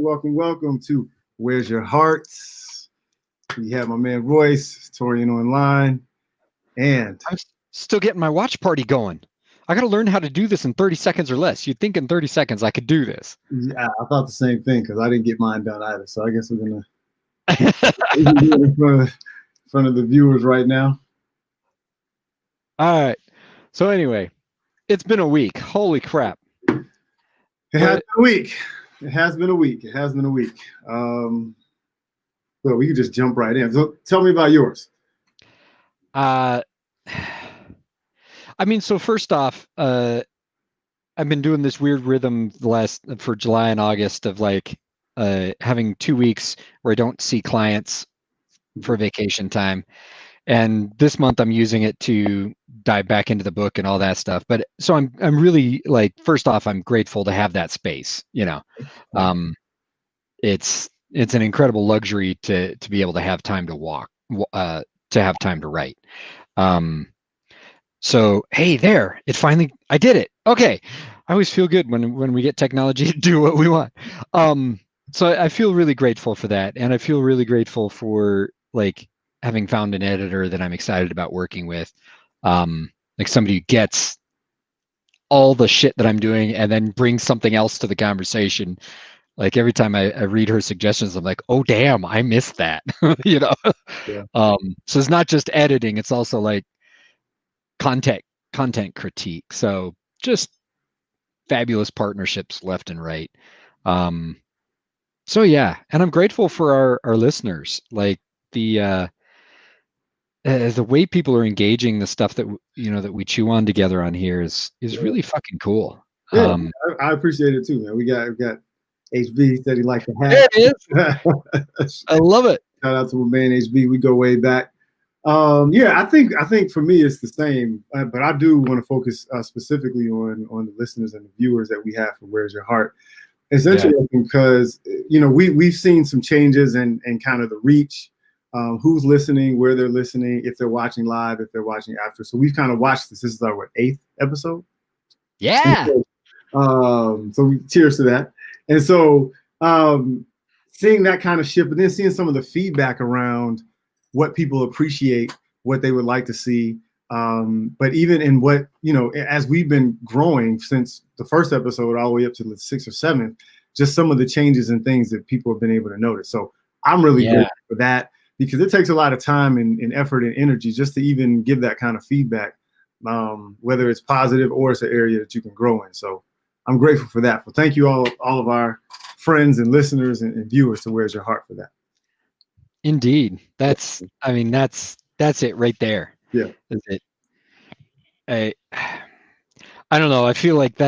welcome to Where's Your Heart? We have my man Royce, Torian online, and I'm still getting my watch party going. I got to learn how to do this in 30 seconds or less. You'd think in 30 seconds I could do this. yeah, I thought the same thing because I didn't get mine done either. So I guess we're gonna do it in front of the viewers right now. All right. So anyway, it's been a week. Holy crap! It has been a week. It has been a week. It has been a week. Well, we can just jump right in. So tell me about yours. I mean, so first off, I've been doing this weird rhythm for July and August of like having 2 weeks where I don't see clients for vacation time. And this month I'm using it to dive back into the book and all that stuff. But so I'm really like, first off, I'm grateful to have that space, you know. It's an incredible luxury to be able to have time to walk, to have time to write. So hey, there, I did it. Okay. I always feel good when we get technology to do what we want. So I feel really grateful for that. And I feel really grateful for like having found an editor that I'm excited about working with. Like somebody who gets all the shit that I'm doing and then brings something else to the conversation. Like every time I read her suggestions, I'm like, oh damn, I missed that. You know? Yeah. So it's not just editing, it's also like content critique. So just fabulous partnerships left and right. So yeah, and I'm grateful for our listeners. Like the way people are engaging the stuff that that we chew on together on here is really fucking cool. Yeah, I appreciate it too, man. We got HB said he liked the hat. There it is. I love it. Shout out to my man HB. We go way back. Yeah, I think for me it's the same, but I do want to focus specifically on the listeners and the viewers that we have for Where's Your Heart. It's interesting because we've seen some changes and kind of the reach, who's listening, where they're listening, if they're watching live, if they're watching after. So we've kind of watched this. This is our 8th episode. Yeah. So we cheers to that. And so seeing that kind of shift, but then seeing some of the feedback around what people appreciate, what they would like to see. But even in what, as we've been growing since the first episode all the way up to the 6th or 7th, just some of the changes and things that people have been able to notice. So I'm really grateful for that because it takes a lot of time and effort and energy just to even give that kind of feedback, whether it's positive or it's an area that you can grow in. So I'm grateful for that. Well, thank you all of our friends and listeners and viewers to Where's Your Heart for that. Indeed. That's it right there. Yeah. That's it. I don't know. I feel like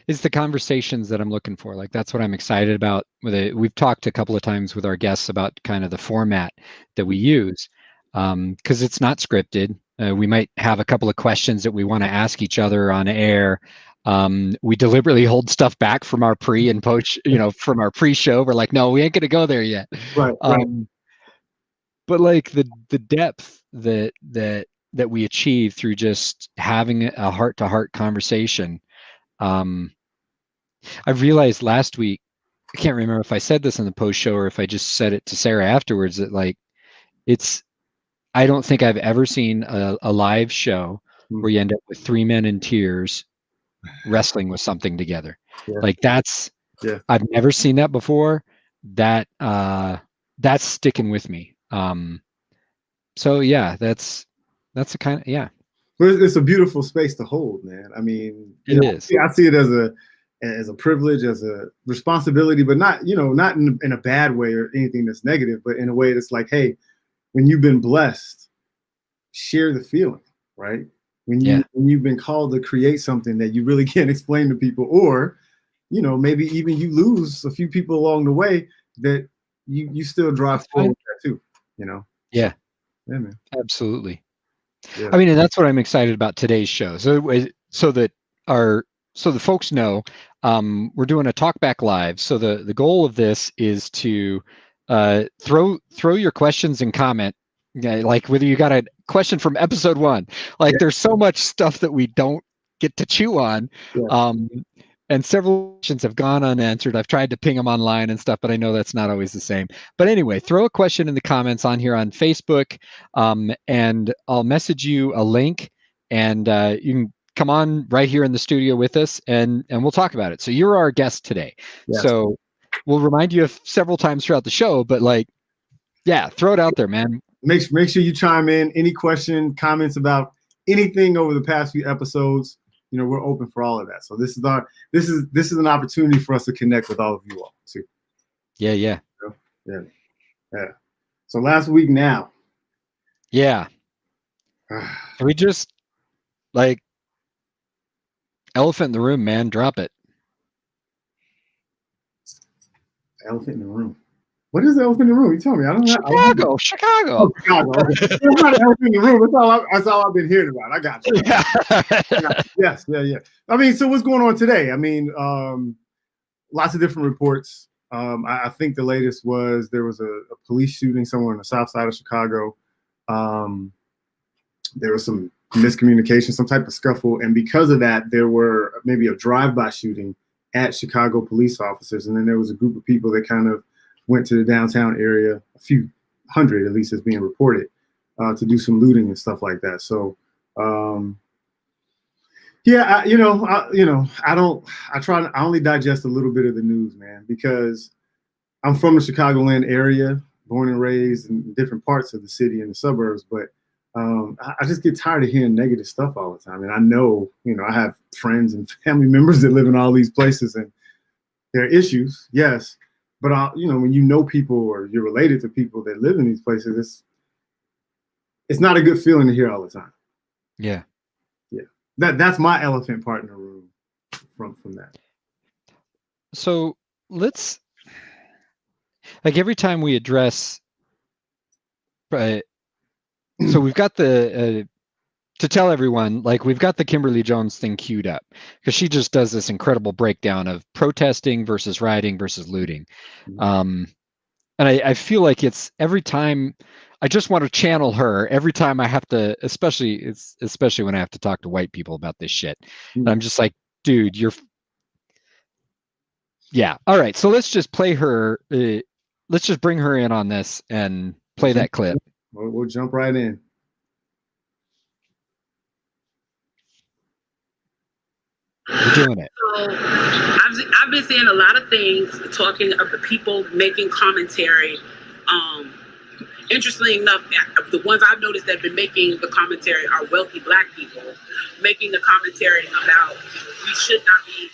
it's the conversations that I'm looking for. Like that's what I'm excited about with it. We've talked a couple of times with our guests about kind of the format that we use. Because it's not scripted. We might have a couple of questions that we want to ask each other on air. We deliberately hold stuff back from our pre and post, from our pre-show. We're like, no, we ain't gonna go there yet. Right. But like the depth that we achieve through just having a heart-to-heart conversation. I realized last week, I can't remember if I said this in the post-show or if I just said it to Sarah afterwards, that like I don't think I've ever seen a live show where you end up with 3 men in tears wrestling with something together. Yeah. Like I've never seen that before. That's sticking with me. So yeah, that's a kind of, yeah. But it's a beautiful space to hold, man. I mean, it is. I see it as a privilege, as a responsibility, but not in a bad way or anything that's negative, but in a way that's like, hey, when you've been blessed, share the feeling, right? When you've been called to create something that you really can't explain to people, or, maybe even you lose a few people along the way, that you still drive forward that too, Yeah. Yeah, man. Absolutely. Yeah. I mean, and that's what I'm excited about today's show. So that the folks know, we're doing a TalkBack live. So the goal of this is to throw your questions and comment, like whether you got a question from episode 1, like there's so much stuff that we don't get to chew on. and several questions have gone unanswered. I've tried to ping them online and stuff, but I know that's not always the same. But anyway, throw a question in the comments on here on Facebook, and I'll message you a link, and you can come on right here in the studio with us, and we'll talk about it. So you're our guest today. Yes. So we'll remind you of several times throughout the show, but like, yeah, throw it out there, man. Make sure you chime in. Any question, comments about anything over the past few episodes, you know, we're open for all of that. So this is an opportunity for us to connect with all of you all too. Yeah. So last week now. Yeah. Can we just like elephant in the room, man? Drop it. Elephant in the room. What is the elephant in the room? You tell me. I don't know. Chicago. Oh, Chicago. Okay. There's not an elephant in the room. That's all I've been hearing about. I got you. Yeah. Yes. Yeah. I mean, so what's going on today? I mean, lots of different reports. I think the latest was there was a police shooting somewhere on the south side of Chicago. There was some miscommunication, some type of scuffle, and because of that, there were maybe a drive-by shooting at Chicago police officers, and then there was a group of people that kind of went to the downtown area, a few hundred at least is being reported, to do some looting and stuff like that. So, yeah, I only digest a little bit of the news, man, because I'm from the Chicagoland area, born and raised in different parts of the city and the suburbs, but I just get tired of hearing negative stuff all the time. And I know, I have friends and family members that live in all these places, and there are issues, yes. But when you know people or you're related to people that live in these places, it's not a good feeling to hear all the time. Yeah. That's my elephant part in the room from that. So let's, like, every time we address, so we've got the to tell everyone, like, we've got the Kimberly Jones thing queued up because she just does this incredible breakdown of protesting versus rioting versus looting. And I feel like it's every time I just want to channel her every time I have to, especially when I have to talk to white people about this shit. And I'm just like, dude, yeah. All right. So let's just play her. Let's just bring her in on this and play that clip. We'll jump right in. We're doing it. So I've been seeing a lot of things talking of the people making commentary. Interestingly enough, the ones I've noticed that have been making the commentary are wealthy Black people making the commentary about we should not be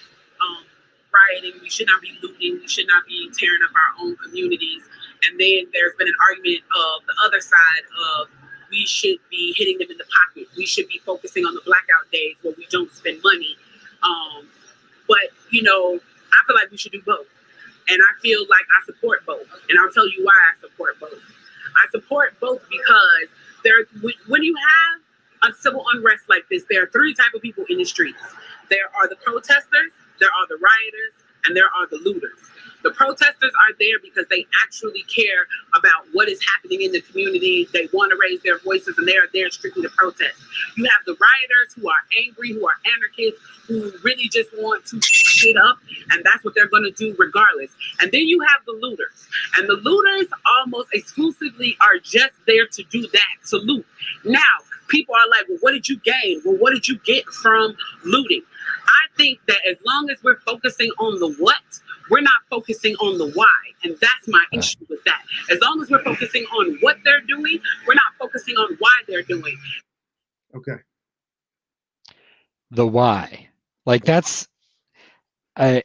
rioting, we should not be looting, we should not be tearing up our own communities. And then there's been an argument of the other side of we should be hitting them in the pocket. We should be focusing on the blackout days where we don't spend money. But, I feel like we should do both. And I feel like I support both. And I'll tell you why I support both. I support both because when you have a civil unrest like this, there are three types of people in the streets. There are the protesters, there are the rioters, and there are the looters. The protesters are there because they actually care about what is happening in the community. They want to raise their voices, and they are there strictly to protest. You have the rioters who are angry, who are anarchists, who really just want to shit up, and that's what they're going to do regardless. And then you have the looters. And the looters almost exclusively are just there to do that, to loot. Now, people are like, well, what did you gain? Well, what did you get from looting? I think that as long as we're focusing on the what, we're not focusing on the why. And that's my issue with that. As long as we're focusing on what they're doing, we're not focusing on why they're doing. Okay. The why. Like, that's, I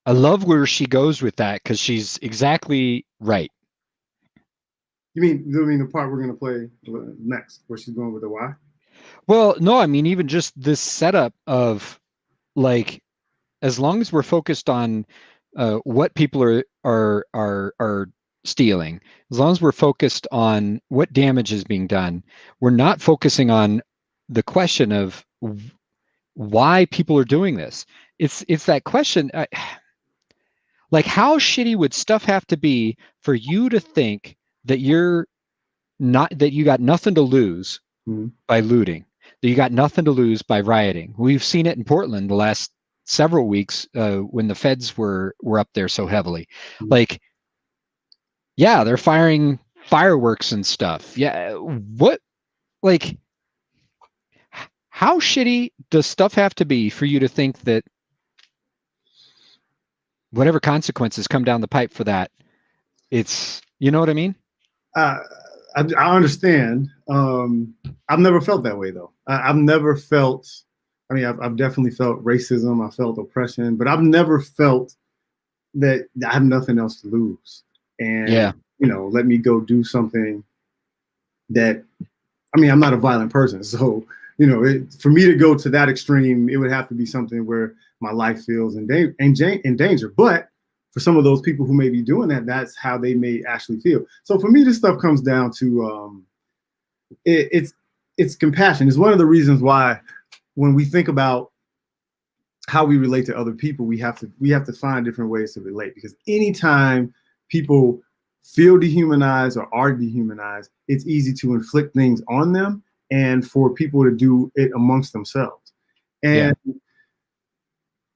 love where she goes with that because she's exactly right. You mean the part we're going to play next, where she's going with the why? Well, no, I mean, even just this setup of, like, as long as we're focused on what people are stealing, as long as we're focused on what damage is being done, we're not focusing on the question of why people are doing this. It's that question, like, how shitty would stuff have to be for you to think that you got nothing to lose by looting? that you got nothing to lose by rioting. We've seen it in Portland the last several weeks when the feds were up there so heavily. Like, yeah, they're firing fireworks and stuff. Yeah, what, like, how shitty does stuff have to be for you to think that whatever consequences come down the pipe for that, it's, you know what I mean? I understand. I've never felt that way though. I've never felt. I mean, I've definitely felt racism. I felt oppression, but I've never felt that I have nothing else to lose. And you know, let me go do something that. I mean, I'm not a violent person, so you know, for me to go to that extreme, it would have to be something where my life feels in danger. But for some of those people who may be doing that, that's how they may actually feel. So for me, this stuff comes down to it's compassion. It's one of the reasons why when we think about how we relate to other people, we have to find different ways to relate, because anytime people feel dehumanized or are dehumanized, it's easy to inflict things on them and for people to do it amongst themselves. And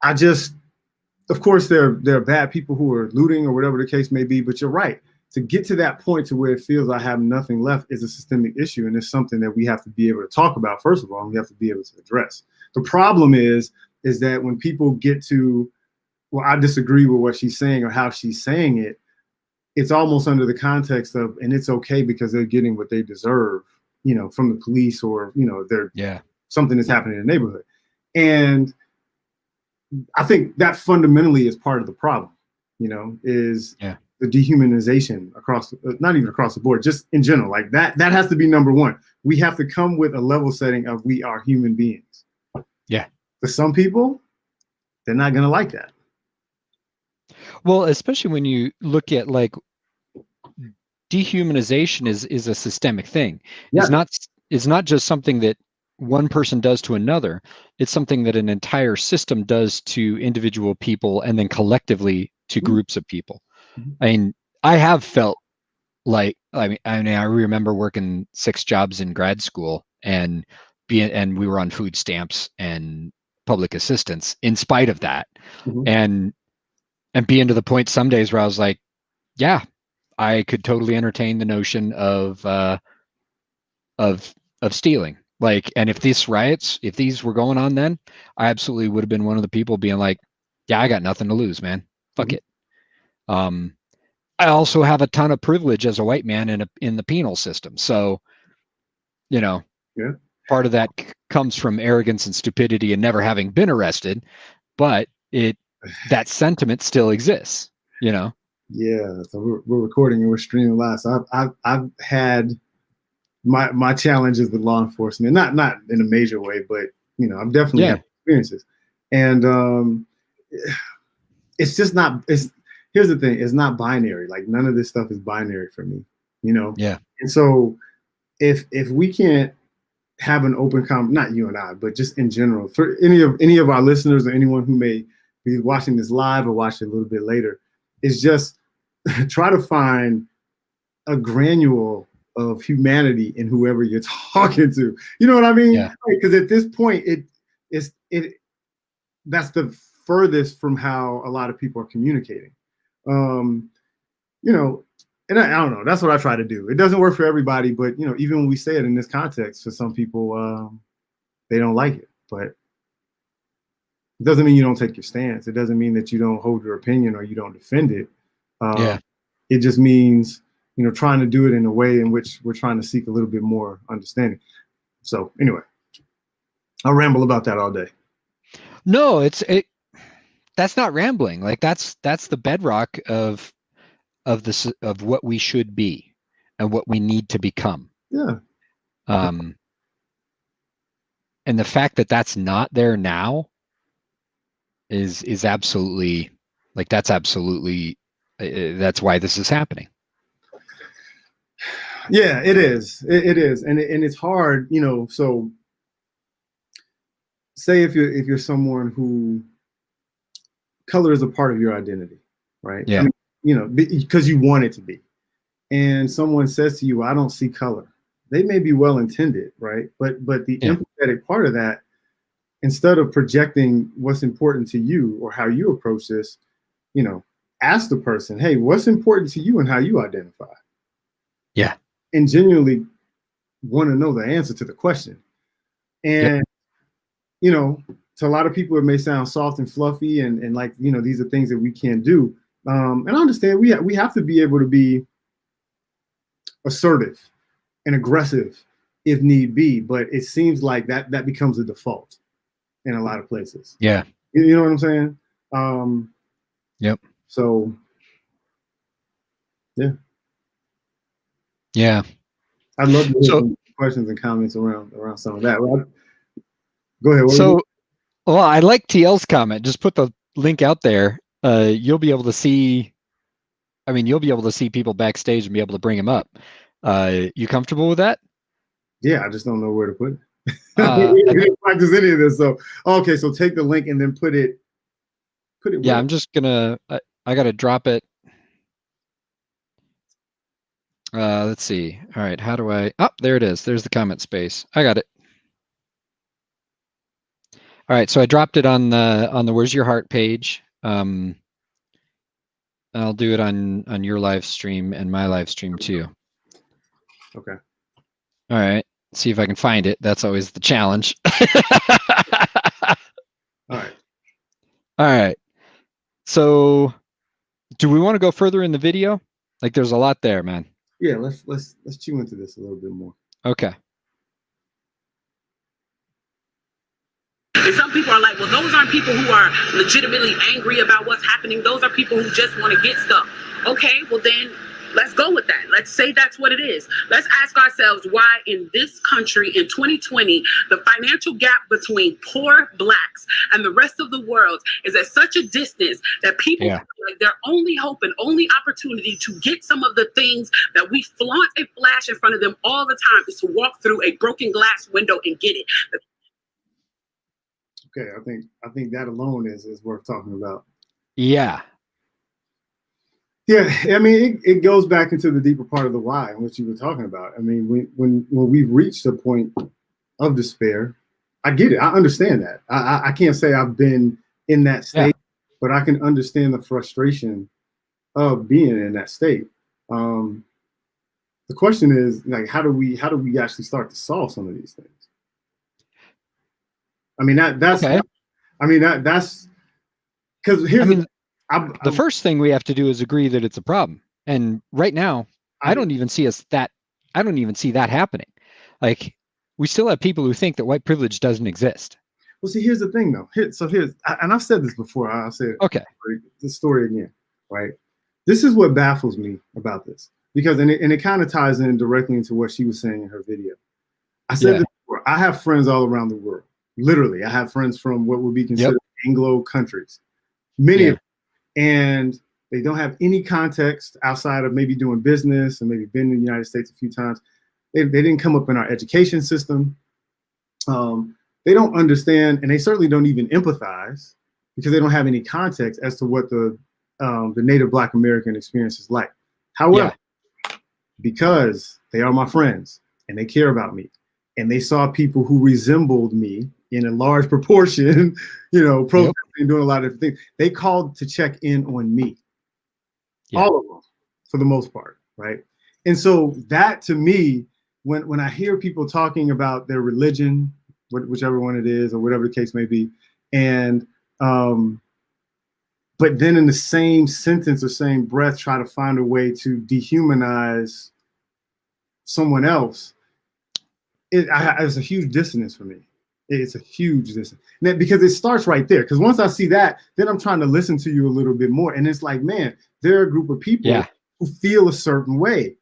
I just, of course, there are bad people who are looting or whatever the case may be, but you're right. To get to that point to where it feels I have nothing left is a systemic issue, and it's something that we have to be able to talk about, first of all, and we have to be able to address. The problem is that when people get to, well, I disagree with what she's saying or how she's saying it, it's almost under the context of, and it's okay because they're getting what they deserve, you know, from the police, or, you know, they're something that's happening in the neighborhood. And I think that fundamentally is part of the problem, you know, is the dehumanization across, not even across the board, just in general. Like that has to be number one. We have to come with a level setting of we are human beings. Yeah. For some people, they're not going to like that. Well, especially when you look at, like, dehumanization is a systemic thing. Yeah. It's not just something that one person does to another. It's something that an entire system does to individual people and then collectively to groups of people. I mean, I have felt like, I remember working 6 jobs in grad school and we were on food stamps and public assistance in spite of that. And being to the point some days where I was like, yeah, I could totally entertain the notion of stealing. Like, and if these were going on then, I absolutely would have been one of the people being like, yeah, I got nothing to lose, man. Fuck it. I also have a ton of privilege as a white man in the penal system. So, you know, part of that comes from arrogance and stupidity and never having been arrested, but that sentiment still exists, you know? Yeah. So we're recording and we're streaming live. So I've had my challenges with law enforcement, not in a major way, but, you know, I've definitely had experiences. And it's just not, here's the thing, it's not binary. Like, none of this stuff is binary for me, you know? Yeah. And so if we can't have an open not you and I, but just in general, for any of our listeners or anyone who may be watching this live or watch it a little bit later, is just try to find a granule of humanity in whoever you're talking to. You know what I mean? Yeah. Because at this point, that's the furthest from how a lot of people are communicating. You know, and I don't know. That's what I try to do. It doesn't work for everybody, but, you know, even when we say it in this context, for some people, they don't like it. But it doesn't mean you don't take your stance. It doesn't mean that you don't hold your opinion or you don't defend it. It just means, you know, trying to do it in a way in which we're trying to seek a little bit more understanding. So anyway, I'll ramble about that all day. No, that's not rambling. Like, that's the bedrock of what we should be and what we need to become. Yeah. And the fact that that's not there now is absolutely, like, that's absolutely, that's why this is happening. Yeah, it is. It is. And it's hard, you know. So say if you're someone who color is a part of your identity, right? Yeah. I mean, you know, because you want it to be. And someone says to you, I don't see color. They may be well intended, right? But the empathetic part of that, instead of projecting what's important to you or how you approach this, you know, ask the person, hey, what's important to you and how you identify? Yeah. And genuinely want to know the answer to the question. And, you know, to a lot of people, it may sound soft and fluffy and like, you know, these are things that we can't do. And I understand we have to be able to be assertive and aggressive if need be, but it seems like that becomes a default in a lot of places. Yeah. You know what I'm saying? Yep. So, yeah. Yeah. I'd love to hear some questions and comments around some of that. Well, go ahead. So, well, I like TL's comment. Just put the link out there. You'll be able to see. I mean, you'll be able to see people backstage and be able to bring them up. You comfortable with that? Yeah, I just don't know where to put it. We didn't practice any of this, so okay. So take the link and then put it. Yeah, I'm just gonna. I gotta drop it. Let's see. All right, how do I? Oh, there it is. There's the comment space. I got it. All right, so I dropped it on the Where's Your Heart page. I'll do it on your live stream and my live stream too. Okay. All right. See if I can find it. That's always the challenge. All right. All right. So, do we want to go further in the video? Like, there's a lot there, man. Yeah, let's chew into this a little bit more. Okay. And some people are like, well, those aren't people who are legitimately angry about what's happening. Those are people who just want to get stuff. Okay, well then let's go with that. Let's say that's what it is. Let's ask ourselves why in this country in 2020, the financial gap between poor Blacks and the rest of the world is at such a distance that people feel like their only hope and only opportunity to get some of the things that we flaunt and flash in front of them all the time is to walk through a broken glass window and get it. Okay, I think that alone is worth talking about. Yeah. Yeah, I mean, it goes back into the deeper part of the why, which you were talking about. I mean, when we've reached a point of despair, I get it. I understand that. I can't say I've been in that state, but I can understand the frustration of being in that state. The question is, like, how do we actually start to solve some of these things? I mean, that's okay. I mean, that's because here's the first thing we have to do is agree that it's a problem. And right now, I don't even see that happening. Like, we still have people who think that white privilege doesn't exist. Well, see, here's the thing, though. And I've said this before. I'll say it. The story again, right? This is what baffles me about this, because it kind of ties in directly into what she was saying in her video. I said this before. I have friends all around the world. Literally, I have friends from what would be considered Anglo countries, many of them, and they don't have any context outside of maybe doing business and maybe been in the United States a few times. They didn't come up in our education system. They don't understand, and they certainly don't even empathize because they don't have any context as to what the Native Black American experience is like. However, because they are my friends and they care about me, and they saw people who resembled me in a large proportion, you know, protesting and doing a lot of different things. They called to check in on me. All of them, for the most part, right? And so that, to me, when I hear people talking about their religion, whichever one it is, or whatever the case may be, and but then in the same sentence or same breath try to find a way to dehumanize someone else, it's a huge dissonance for me. It's a huge dissonance. Because it starts right there. Because once I see that, then I'm trying to listen to you a little bit more. And it's like, man, there are a group of people who feel a certain way.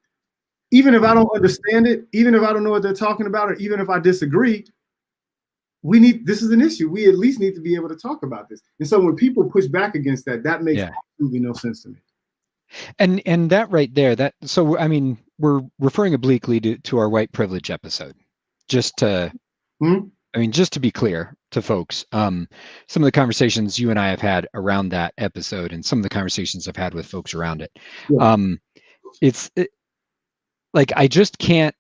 Even if I don't understand it, even if I don't know what they're talking about, or even if I disagree, this is an issue. We at least need to be able to talk about this. And so when people push back against that, that makes absolutely no sense to me. And that right there, so I mean, we're referring obliquely to our white privilege episode, just to just to be clear to folks. Some of the conversations you and I have had around that episode, and some of the conversations I've had with folks around it, like I can't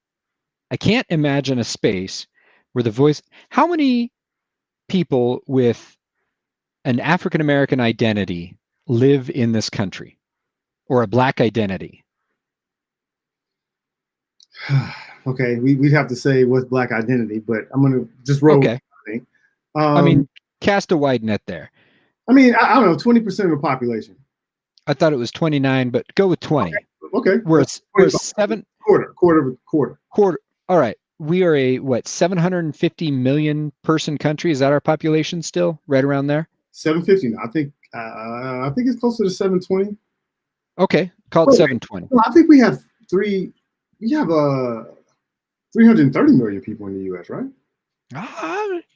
imagine a space We're the voice. How many people with an African American identity live in this country, or a Black identity? Okay, we'd have to say what's Black identity, but I'm gonna just roll. Okay. I think. I mean, cast a wide net there. I mean, I don't know, 20% of the population. I thought it was 29, but go with 20. Okay. We're 7 quarter. All right. We are a 750 million person country. Is that our population still? Right around there? 750 now. I think it's closer to 720. Okay. Called 720. I think we have 330 million people in the US, right?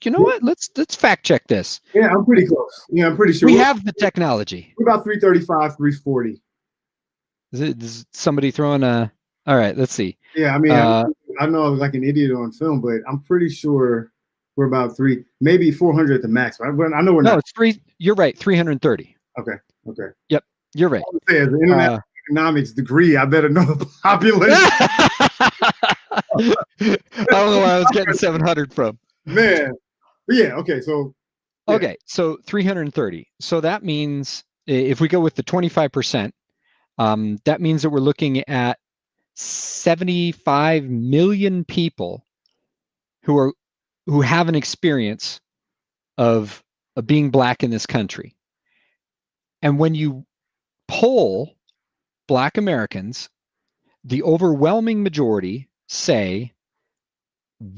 You know what? Let's fact check this. Yeah, I'm pretty close. Yeah, I'm pretty sure. We have the technology. We're about 335, 340. Is somebody throwing a... All right, let's see. Yeah, I mean, I know I was like an idiot on film, but I'm pretty sure we're about maybe 400 at the max. Right? I know we're not. No, it's 3. You're right, 330. Okay. Yep, you're right. As an international economics degree, I better know the population. I don't know where I was getting 700 from. Man. But yeah, okay, so. Yeah. Okay, so 330. So that means if we go with the 25%, that means that we're looking at 75 million people who have an experience of being Black in this country. And when you poll Black Americans, the overwhelming majority say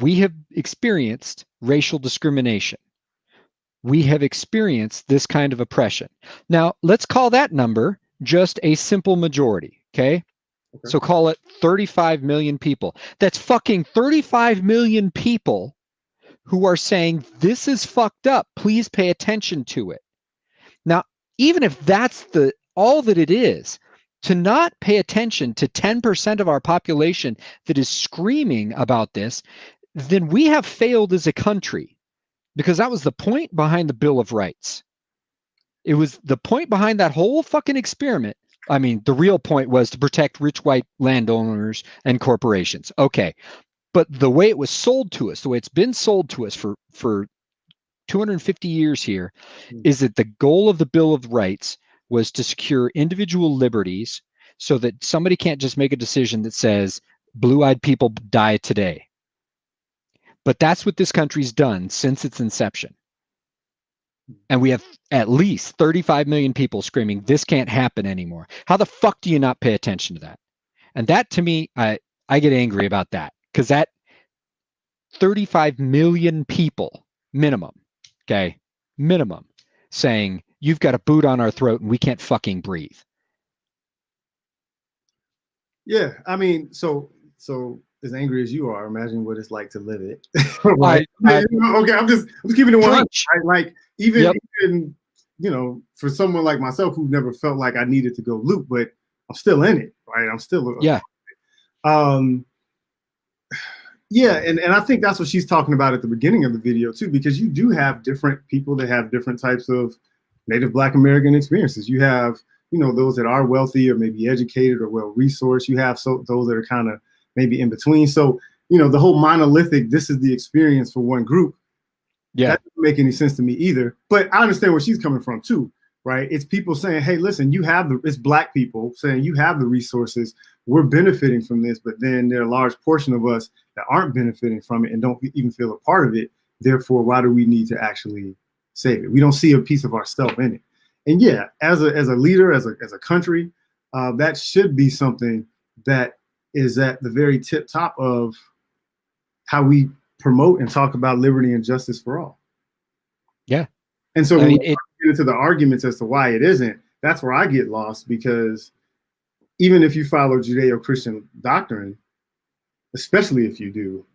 we have experienced racial discrimination. We have experienced this kind of oppression. Now, let's call that number just a simple majority, okay? So call it 35 million people. That's fucking 35 million people who are saying this is fucked up. Please pay attention to it. Now, even if that's all that it is, to not pay attention to 10% of our population that is screaming about this, then we have failed as a country, because that was the point behind the Bill of Rights. It was the point behind that whole fucking experiment. I mean, the real point was to protect rich white landowners and corporations. Okay. But the way it was sold to us, the way it's been sold to us for 250 years here, is that the goal of the Bill of Rights was to secure individual liberties so that somebody can't just make a decision that says blue-eyed people die today. But that's what this country's done since its inception. And we have at least 35 million people screaming, this can't happen anymore. How the fuck do you not pay attention to that? And that, to me, I get angry about that, because that 35 million people minimum, okay, minimum, saying you've got a boot on our throat and we can't fucking breathe. Yeah, I mean, so as angry as you are, imagine what it's like to live it. Right? Okay, I'm just keeping it one. Right? Like even for someone like myself who never felt like I needed to go loot, but I'm still in it, right? I'm still yeah. Yeah, and I think that's what she's talking about at the beginning of the video too, because you do have different people that have different types of Native Black American experiences. You have, those that are wealthy or maybe educated or well-resourced. You have those that are kind of maybe in between. So, the whole monolithic, this is the experience for one group. Yeah. That doesn't make any sense to me either. But I understand where she's coming from too, right? It's people saying, hey, listen, it's Black people saying you have the resources. We're benefiting from this, but then there are a large portion of us that aren't benefiting from it and don't even feel a part of it. Therefore, why do we need to actually save it? We don't see a piece of ourselves in it. And yeah, as a leader, as a country, that should be something that is at the very tip top of how we promote and talk about liberty and justice for all. Yeah. And so when we get into the arguments as to why it isn't, that's where I get lost, because even if you follow Judeo-Christian doctrine, especially if you do,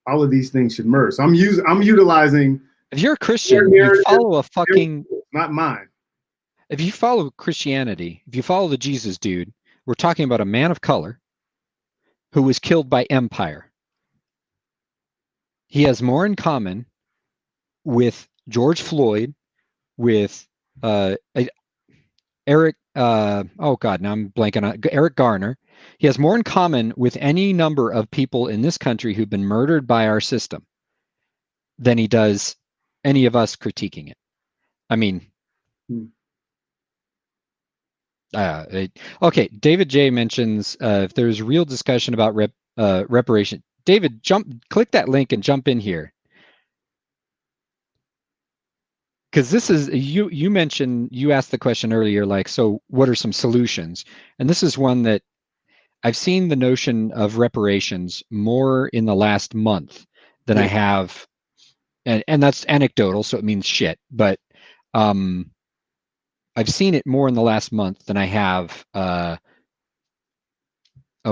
all of these things should merge. So I'm utilizing. If you're a Christian, you follow a fucking. Not mine. If you follow Christianity, if you follow the Jesus dude, we're talking about a man of color who was killed by empire. He has more in common with George Floyd, with Eric. Oh God, now I'm blanking on Eric Garner. He has more in common with any number of people in this country who've been murdered by our system. than he does any of us critiquing it. I mean, okay. David J mentions if there's real discussion about reparation. David, click that link and jump in here. Because this is, you mentioned, you asked the question earlier, like, so what are some solutions? And this is one that I've seen the notion of reparations more in the last month than I have, and that's anecdotal, so it means shit, but I've seen it more in the last month than I have, oh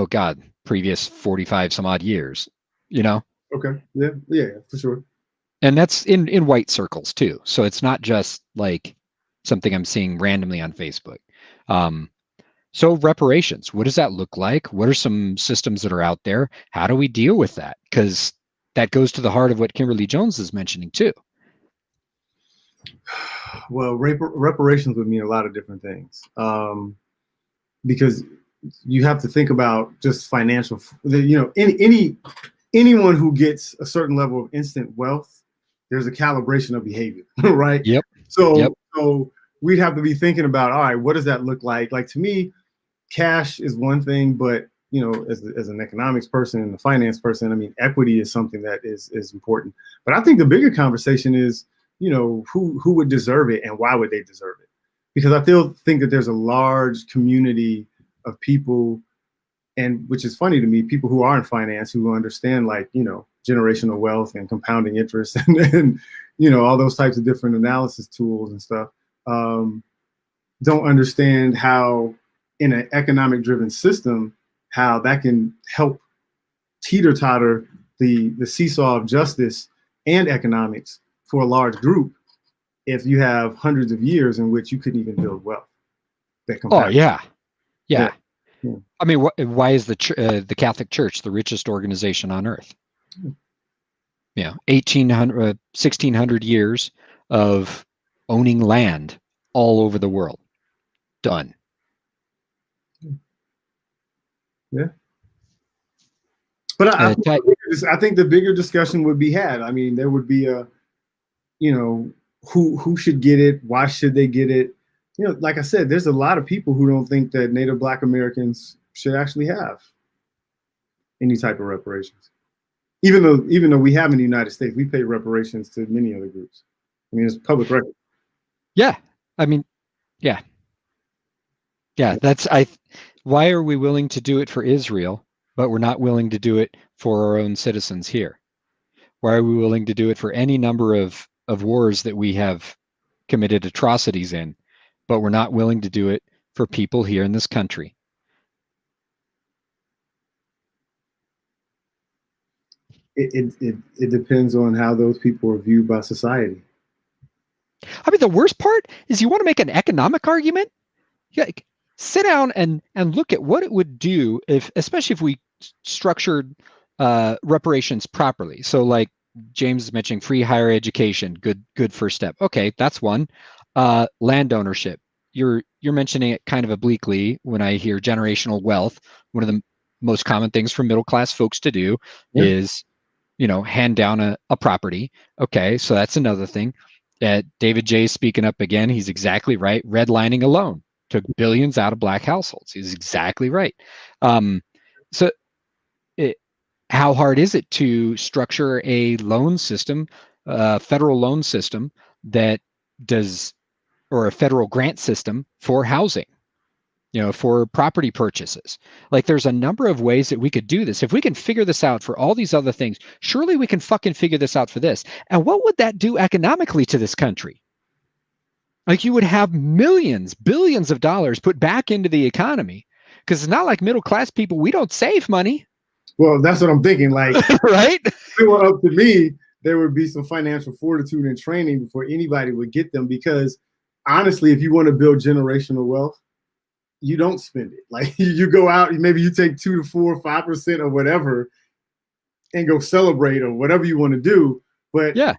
God, previous 45 some odd years, you know? Okay. Yeah, for sure. And that's in white circles too. So it's not just like something I'm seeing randomly on Facebook. So reparations, what does that look like? What are some systems that are out there? How do we deal with that? Because that goes to the heart of what Kimberly Jones is mentioning too. Well, reparations would mean a lot of different things, because you have to think about just financial. Anyone who gets a certain level of instant wealth, there's a calibration of behavior, right? Yep. So we'd have to be thinking about, all right, what does that look like? Like, to me, cash is one thing, but as an economics person and a finance person, I mean, equity is something that is important. But I think the bigger conversation is, who would deserve it and why would they deserve it? Because I think that there's a large community of people, and which is funny to me, people who are in finance who understand, like, generational wealth and compounding interest and all those types of different analysis tools and stuff, don't understand how in an economic driven system, how that can help teeter-totter the seesaw of justice and economics for a large group if you have hundreds of years in which you couldn't even build wealth. Oh, yeah. I mean, why is the Catholic Church the richest organization on earth? 1,600 years of owning land all over the world. Done. Yeah. But I think the bigger discussion would be had. I mean, there would be a, who should get it? Why should they get it? Like I said, there's a lot of people who don't think that Native Black Americans should actually have any type of reparations. Even though we have in the United States, we pay reparations to many other groups. I mean, it's public record. Yeah. I mean, yeah. Yeah, why are we willing to do it for Israel, but we're not willing to do it for our own citizens here? Why are we willing to do it for any number of wars that we have committed atrocities in, but we're not willing to do it for people here in this country? It depends on how those people are viewed by society. I mean, the worst part is you want to make an economic argument? Yeah, sit down and look at what it would do especially if we structured reparations properly. So, like James is mentioning, free higher education, good first step. Okay, that's one. Land ownership. You're mentioning it kind of obliquely when I hear generational wealth. One of the most common things for middle class folks to do is, hand down a property. Okay, so that's another thing. David J. speaking up again. He's exactly right. Redlining alone took billions out of Black households. He's exactly right. How hard is it to structure a loan system, federal loan system that does, or a federal grant system for housing, for property purchases? Like, there's a number of ways that we could do this. If we can figure this out for all these other things, surely we can fucking figure this out for this. And what would that do economically to this country? Like, you would have millions, billions of dollars put back into the economy, because it's not like middle class people, we don't save money. Well, that's what I'm thinking. Like, right? If it were up to me, there would be some financial fortitude and training before anybody would get them. Because honestly, if you want to build generational wealth, you don't spend it. Like, you go out, maybe you take 2 to 4, 5% or whatever, and go celebrate or whatever you want to do. But yeah,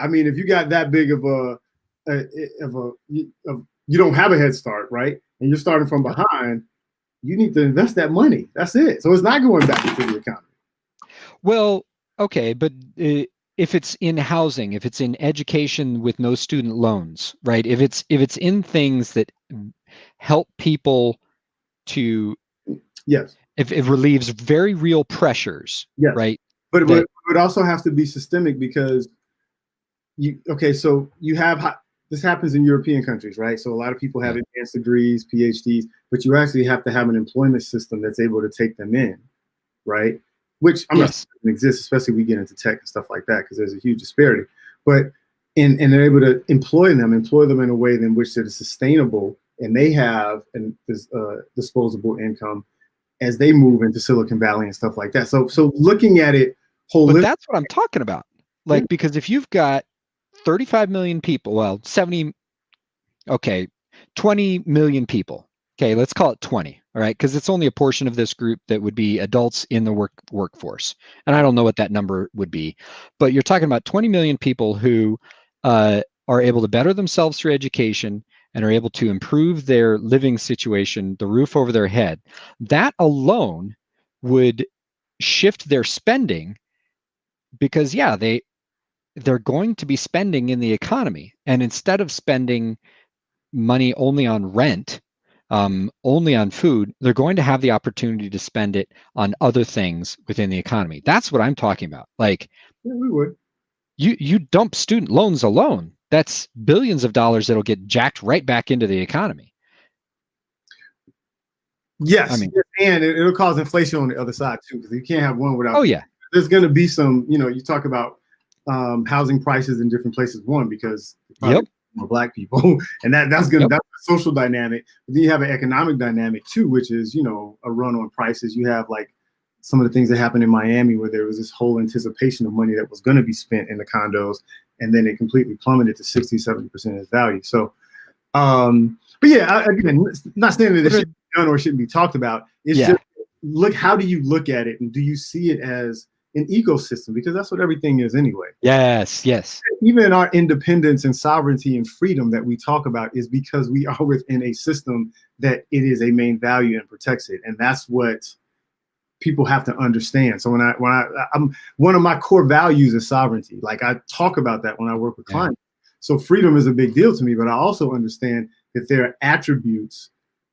I mean, if you got that big of you don't have a head start, right? And you're starting from behind, you need to invest that money. That's it. So it's not going back into the economy. Well, okay, but if it's in housing, if it's in education with no student loans, right? If it's in things that help people to, Yes. if it relieves very real pressures, Yes. right? But That, it also has to be systemic because so you have this happens in European countries, right? So a lot of people have advanced degrees, PhDs, but you actually have to have an employment system that's able to take them in, right? Which I'm not saying doesn't exist, especially when we get into tech and stuff like that, because there's a huge disparity. But and they're able to employ them in a way in which it is sustainable, and they have this disposable income as they move into Silicon Valley and stuff like that. So looking at it holistically. But that's what I'm talking about. Like, because if you've got 35 million people, well, 20 million people. Okay, let's call it 20. All right, because it's only a portion of this group that would be adults in the workforce, and I don't know what that number would be, but you're talking about 20 million people who are able to better themselves through education and are able to improve their living situation, the roof over their head. That alone would shift their spending, because they're going to be spending in the economy, and instead of spending money only on rent, only on food, they're going to have the opportunity to spend it on other things within the economy. That's what I'm talking about. Like, we would. You dump student loans alone, that's billions of dollars that'll get jacked right back into the economy. Yes, I mean, and it'll cause inflation on the other side too, because you can't have one without. Oh yeah, there's going to be some. You talk about housing prices in different places. One, because more Black people, and that's a social dynamic. But then you have an economic dynamic too, which is a run on prices. You have like some of the things that happened in Miami, where there was this whole anticipation of money that was going to be spent in the condos, and then it completely plummeted to 60-70% of its value. So, but yeah, again, not saying that it should be done or shouldn't be talked about. It's just how do you look at it, and do you see it as an ecosystem? Because that's what everything is anyway. Yes. Even our independence and sovereignty and freedom that we talk about is because we are within a system that it is a main value and protects it, and that's what people have to understand. So I'm one of my core values is sovereignty. Like I talk about that when I work with clients. So freedom is a big deal to me, but I also understand that there are attributes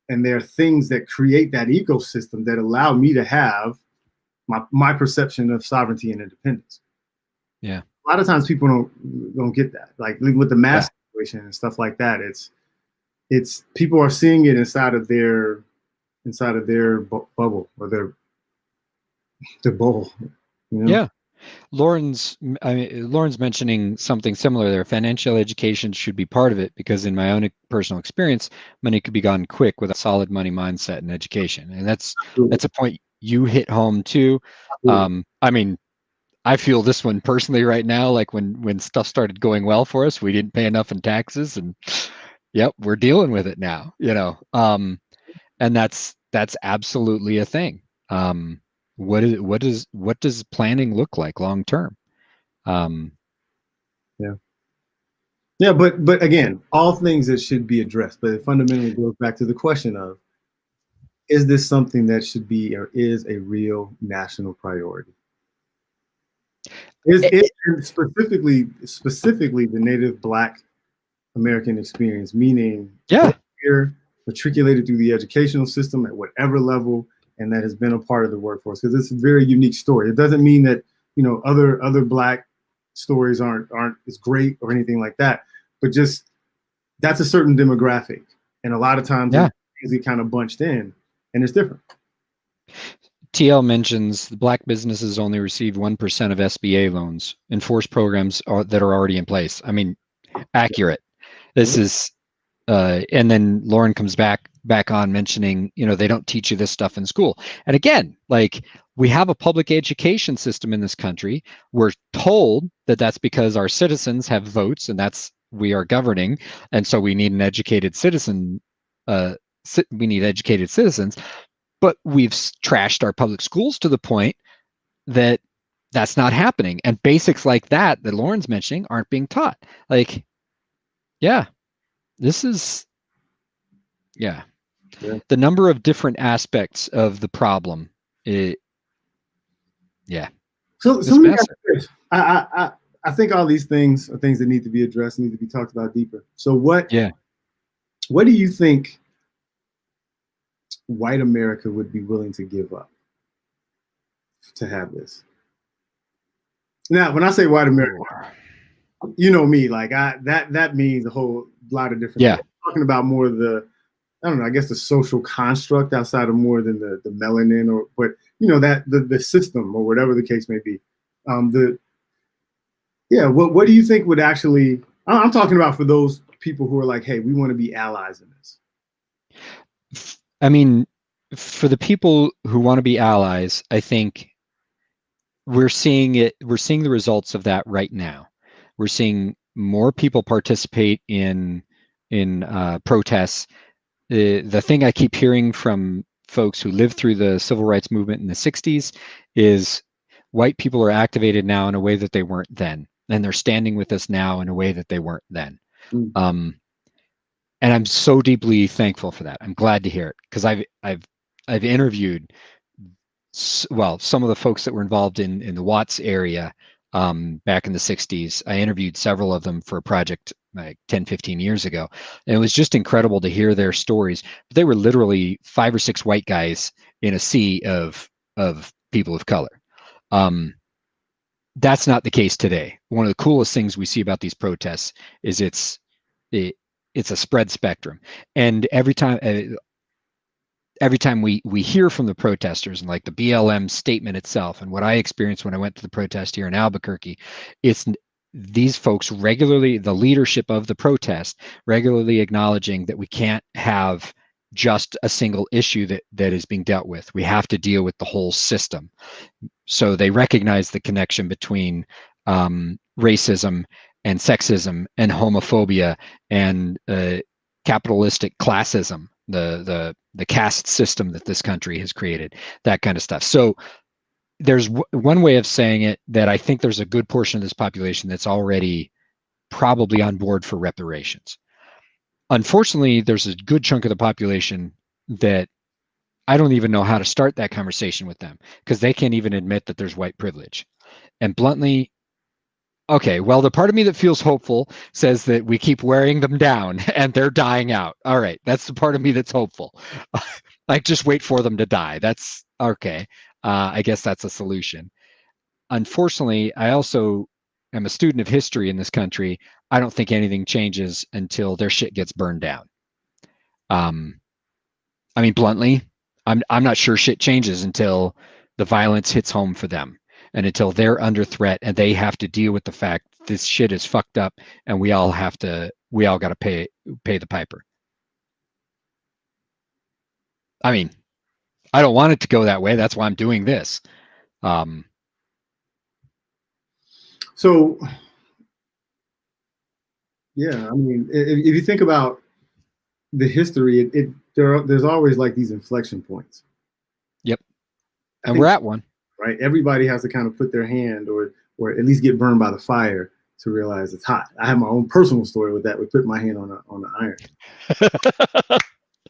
and there are things that create that ecosystem that allow me to have my perception of sovereignty and independence. Yeah. A lot of times people don't get that. Like with the mass situation and stuff like that, it's people are seeing it inside of their bubble or their bowl. Yeah. Lauren's mentioning something similar there. Financial education should be part of it, because in my own personal experience, money could be gone quick with a solid money mindset and education. And that's a point you hit home too. I mean, I feel this one personally right now, like when stuff started going well for us, we didn't pay enough in taxes, and we're dealing with it now, and that's absolutely a thing. What does planning look like long term? But again, all things that should be addressed, but it fundamentally goes back to the question of, is this something that should be or is a real national priority? Is it specifically the Native Black American experience, meaning here matriculated through the educational system at whatever level, and that has been a part of the workforce? Because it's a very unique story. It doesn't mean that other Black stories aren't as great or anything like that, but just that's a certain demographic, and a lot of times it's easily kind of bunched in, and it's different. TL mentions the Black businesses only receive 1% of SBA loans, enforced programs that are already in place. I mean, accurate. This is, and then Lauren comes back on mentioning, they don't teach you this stuff in school. And again, like, we have a public education system in this country. We're told that that's because our citizens have votes, and we are governing, and so we need an educated citizen. We need educated citizens. But we've trashed our public schools to the point that that's not happening. And basics like that Lauren's mentioning aren't being taught. Like, this is, the number of different aspects of the problem. So let me ask you this. I think all these things are things that need to be addressed, need to be talked about deeper. So what do you think white America would be willing to give up to have this? Now, when I say white America, you know me, like that means a whole lot of different things. I'm talking about more of the, I don't know, I guess the social construct outside of more than the melanin, or but you know, that the system or whatever the case may be. What do you think would actually, I'm talking about for those people who are like, hey, we want to be allies in this. I mean, for the people who want to be allies, I think we're seeing the results of that right now. We're seeing more people participate in protests. The thing I keep hearing from folks who lived through the civil rights movement in the 60s is white people are activated now in a way that they weren't then. And they're standing with us now in a way that they weren't then. And I'm so deeply thankful for that. I'm glad to hear it, because I've interviewed, well, some of the folks that were involved in the Watts area back in the 60s. I interviewed several of them for a project like 10, 15 years ago. And it was just incredible to hear their stories. But they were literally 5 or 6 white guys in a sea of people of color. That's not the case today. One of the coolest things we see about these protests is it's a spread spectrum. And every time we hear from the protesters, and like the BLM statement itself, and what I experienced when I went to the protest here in Albuquerque, it's these folks regularly, the leadership of the protest, regularly acknowledging that we can't have just a single issue that is being dealt with. We have to deal with the whole system. So they recognize the connection between racism and sexism and homophobia and capitalistic classism, the caste system that this country has created, that kind of stuff. So there's one way of saying it that I think there's a good portion of this population that's already probably on board for reparations. Unfortunately, there's a good chunk of the population that I don't even know how to start that conversation with them, because they can't even admit that there's white privilege. And bluntly, okay, well, the part of me that feels hopeful says that we keep wearing them down and they're dying out. All right, that's the part of me that's hopeful. Like, just wait for them to die. That's okay. I guess that's a solution. Unfortunately, I also am a student of history in this country. I don't think anything changes until their shit gets burned down. I mean, bluntly, I'm not sure shit changes until the violence hits home for them, and until they're under threat and they have to deal with the fact this shit is fucked up, and we all got to pay the piper. I mean, I don't want it to go that way. That's why I'm doing this. So, yeah, I mean, if you think about the history, there's always like these inflection points. Yep. And we're at one. Right? Everybody has to kind of put their hand or at least get burned by the fire to realize it's hot. I have my own personal story with that, with putting my hand on the iron.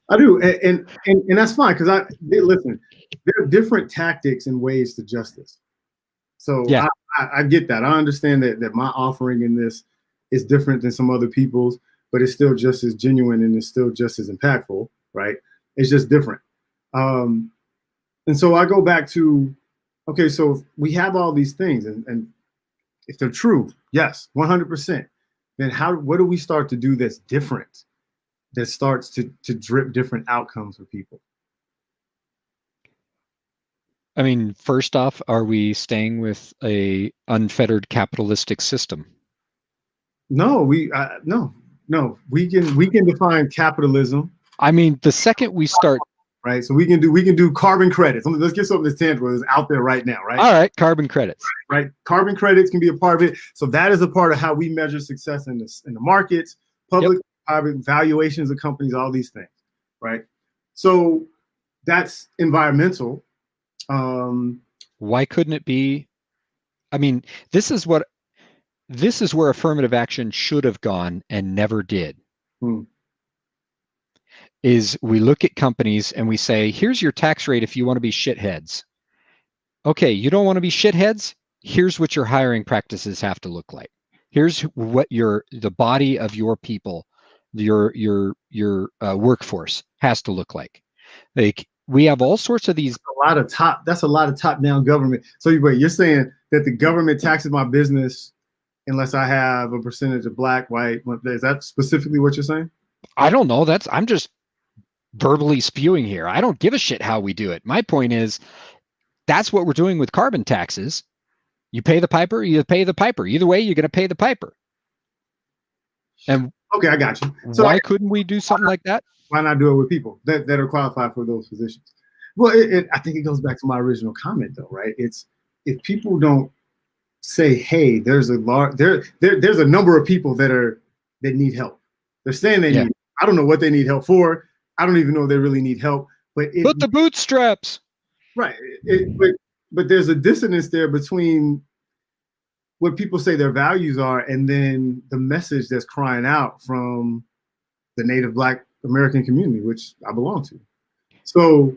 I do, and that's fine, because listen, there are different tactics and ways to justice. So yeah. I get that. I understand that my offering in this is different than some other people's, but it's still just as genuine and it's still just as impactful, right? It's just different. And so I go back to, okay, so we have all these things, and if they're true, yes, 100%, then what do we start to do that's different, that starts to drip different outcomes for people? I mean, first off, are we staying with a unfettered capitalistic system? No, no. We can define capitalism. I mean, the second we start, right? So we can do carbon credits. Let's get something that's tangible, that's out there right now, right? All right, carbon credits. Right, carbon credits can be a part of it. So that is a part of how we measure success in the markets, public, private valuations of companies, all these things, right? So that's environmental. Why couldn't it be? I mean, this is where affirmative action should have gone and never did. Is we look at companies and we say, here's your tax rate if you want to be shitheads. Okay, you don't want to be shitheads? here's what your hiring practices have to look like. Here's what the body of your people, your workforce has to look like. Like, we have all sorts of these. That's a lot of top-down government. So wait, you're saying that the government taxes my business unless I have a percentage of black, white? Is that specifically what you're saying? I don't know. I'm just verbally spewing here. I don't give a shit how we do it. My point is, that's what we're doing with carbon taxes. You pay the piper, you pay the piper. Either way, you're going to pay the piper. And okay, I got you. So why couldn't we do something like that? Why not do it with people that are qualified for those positions? Well, I think it goes back to my original comment, though, right? It's if people don't say, "Hey, there's a number of people that need help." They're saying they need. I don't know what they need help for. I don't even know if they really need help. But the bootstraps. Right. But there's a dissonance there between what people say their values are and then the message that's crying out from the Native Black American community, which I belong to. So,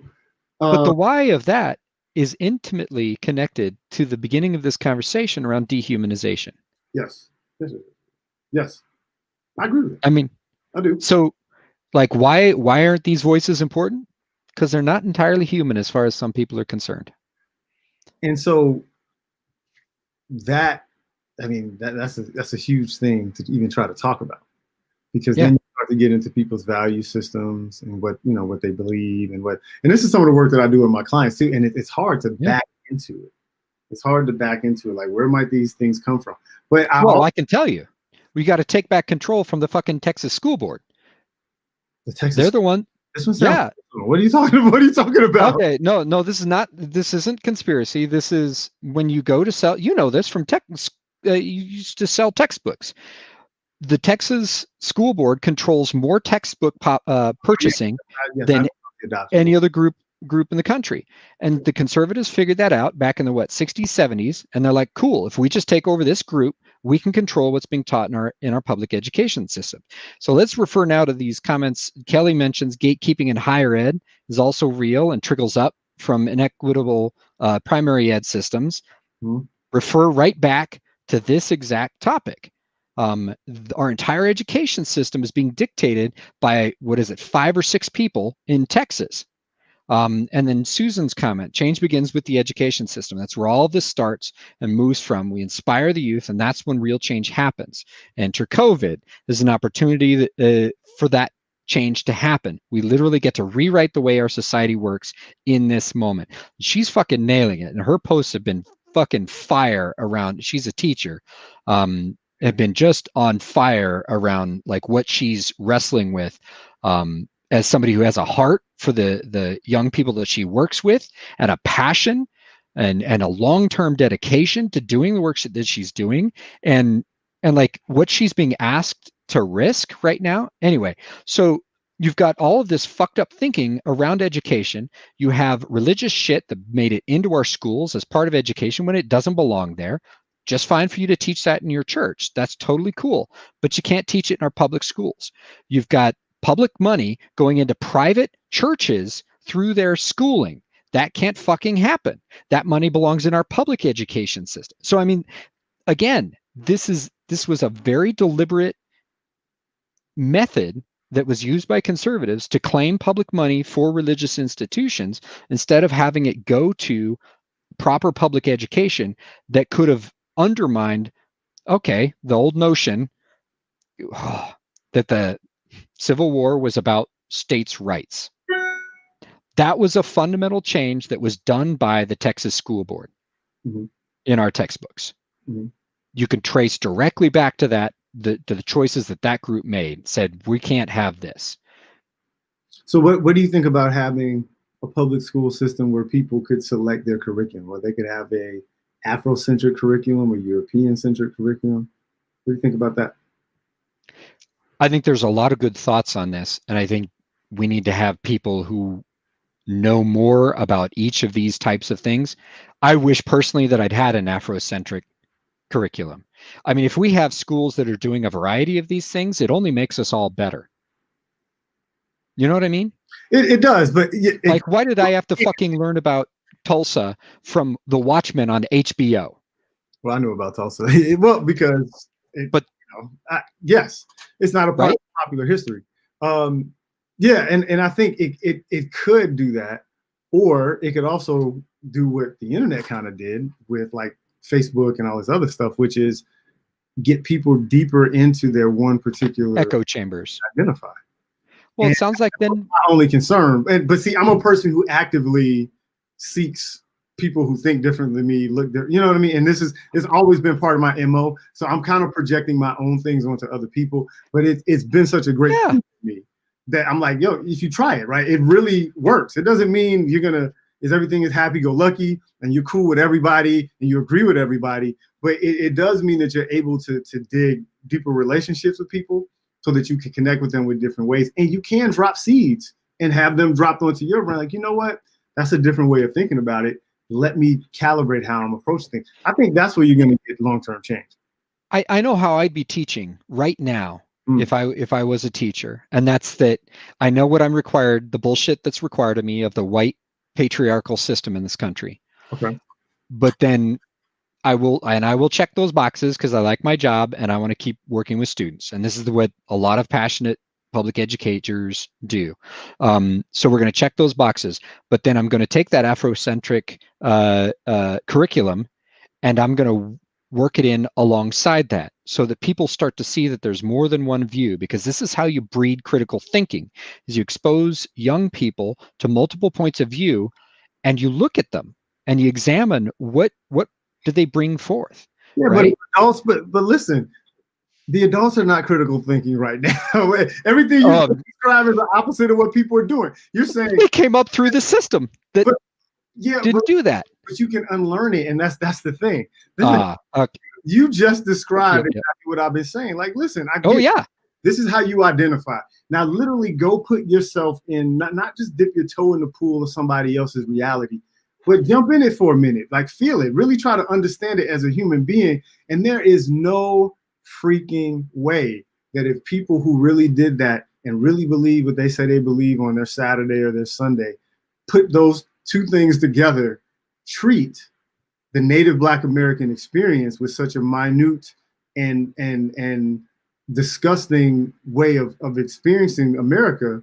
but the why of that is intimately connected to the beginning of this conversation around dehumanization. Yes. I agree with that. I mean, I do. So, like, why aren't these voices important? Because they're not entirely human as far as some people are concerned. And so that's a huge thing to even try to talk about, because then you start to get into people's value systems and what they believe and this is some of the work that I do with my clients too. And it's hard to back into it. It's hard to back into it. Like, where might these things come from? But I can tell you, we got to take back control from the fucking Texas school board. They're the one. This one sounds, What are you talking about? Okay, no, this isn't conspiracy. This is when you go to sell, this from you used to sell textbooks. The Texas school board controls more textbook purchasing than any other group in the country. And the conservatives figured that out back in the 60s, 70s. And they're like, cool, if we just take over this group, we can control what's being taught in our public education system. So let's refer now to these comments. Kelly mentions gatekeeping in higher ed is also real and trickles up from inequitable primary ed systems. Mm-hmm. Refer right back to this exact topic. Our entire education system is being dictated by 5 or 6 people in Texas. And then Susan's comment, change begins with the education system. That's where all of this starts and moves from. We inspire the youth, and that's when real change happens. Enter COVID. There's an opportunity for that change to happen. We literally get to rewrite the way our society works in this moment. She's fucking nailing it, and her posts have been fucking fire around. She's a teacher. Have been just on fire around like what she's wrestling with. As somebody who has a heart for the young people that she works with, and a passion and a long-term dedication to doing the work that she's doing, and like what she's being asked to risk right now. Anyway, so you've got all of this fucked up thinking around education. You have religious shit that made it into our schools as part of education when it doesn't belong there. Just fine for you to teach that in your church. That's totally cool. But you can't teach it in our public schools. You've got public money going into private churches through their schooling. That can't fucking happen. That money belongs in our public education system. So, I mean, again, this was a very deliberate method that was used by conservatives to claim public money for religious institutions instead of having it go to proper public education that could have undermined, the old notion that the Civil War was about states' rights. That was a fundamental change that was done by the Texas School Board in our textbooks. Mm-hmm. You can trace directly back to that, the choices that group made, said, we can't have this. So what do you think about having a public school system where people could select their curriculum, where they could have a Afrocentric curriculum or European-centric curriculum? What do you think about that? I think there's a lot of good thoughts on this, and I think we need to have people who know more about each of these types of things. I wish personally that I'd had an Afrocentric curriculum. I mean, if we have schools that are doing a variety of these things, it only makes us all better. You know what I mean? It does, but why did I have to fucking learn about Tulsa from The Watchmen on HBO? Well, I knew about Tulsa. Well, because But yes, it's not a part right? of popular history. Yeah, and I think it could do that, or it could also do what the internet kind of did with like Facebook and all this other stuff, which is get people deeper into their one particular Echo chambers. identify. Well, And it sounds like then my only concern, but see, I'm a person who actively seeks people who think differently than me, you know what I mean? And it's always been part of my MO. So I'm kind of projecting my own things onto other people, but it's been such a great thing for me that I'm like, yo, if you try it, right, it really works. It doesn't mean everything is happy-go-lucky and you're cool with everybody and you agree with everybody, but it does mean that you're able to dig deeper relationships with people so that you can connect with them with different ways. And you can drop seeds and have them dropped onto your brain. Like, you know what? That's a different way of thinking about it. Let me calibrate how I'm approaching things. I think that's where you're going to get long-term change. I know how I'd be teaching right now if I was a teacher, and that's that I know what I'm required, the bullshit that's required of me of the white patriarchal system in this country. Okay. But then I will check those boxes because I like my job and I want to keep working with students. And this is what a lot of passionate public educators do. So we're going to check those boxes, but then I'm going to take that Afrocentric curriculum and I'm going to work it in alongside that so that people start to see that there's more than one view, because this is how you breed critical thinking, is you expose young people to multiple points of view and you look at them and you examine what do they bring forth. Yeah, right? But adults, but listen, the adults are not critical thinking right now. Everything you describe is the opposite of what people are doing. You're saying it came up through the system that didn't do that. But you can unlearn it, and that's the thing. Listen, you just described exactly what I've been saying. Like, listen, this is how you identify. Now, literally go put yourself in, not just dip your toe in the pool of somebody else's reality, but jump in it for a minute, like feel it, really try to understand it as a human being. And there is no freaking way that if people who really did that and really believe what they say they believe on their Saturday or their Sunday, put those two things together, treat the Native Black American experience with such a minute and disgusting way of experiencing America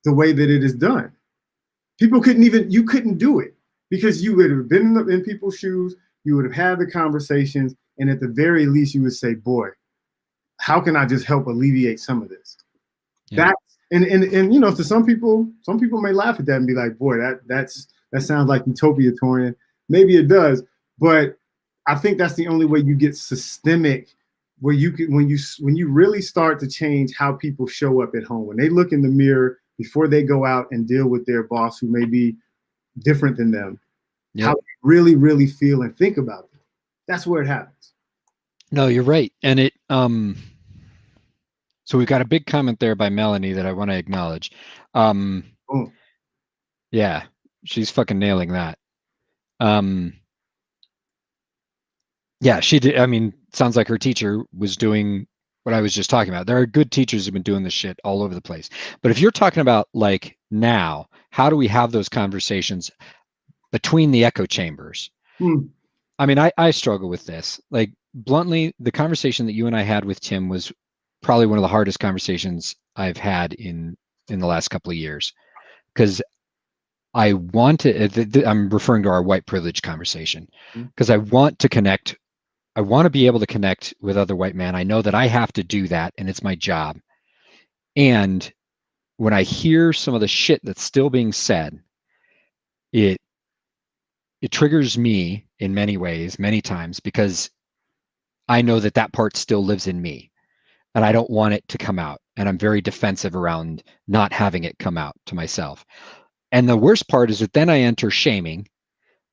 the way that it is done. You couldn't do it because you would have been in people's shoes, you would have had the conversations, and at the very least you would say, boy, how can I just help alleviate some of this? Yeah. And you know, to some people may laugh at that and be like, boy, that sounds like utopia, Torian. Maybe it does, but I think that's the only way you get systemic, where you can, when you really start to change how people show up at home, when they look in the mirror before they go out and deal with their boss who may be different than them, how they really, really feel and think about them. That's where it happens. No, you're right. And it so we've got a big comment there by Melanie that I want to acknowledge. Yeah, she's fucking nailing that. Yeah, she did. I mean, sounds like her teacher was doing what I was just talking about. There are good teachers who've been doing this shit all over the place. But if you're talking about like now, how do we have those conversations between the echo chambers? I mean, I struggle with this. Like, bluntly, the conversation that you and I had with Tim was probably one of the hardest conversations I've had in the last couple of years, because I want to, I'm referring to our white privilege conversation, because I want to connect. I want to be able to connect with other white men. I know that I have to do that, and it's my job. And when I hear some of the shit that's still being said, it triggers me in many ways, many times, because I know that part still lives in me and I don't want it to come out. And I'm very defensive around not having it come out to myself. And the worst part is that then I enter shaming,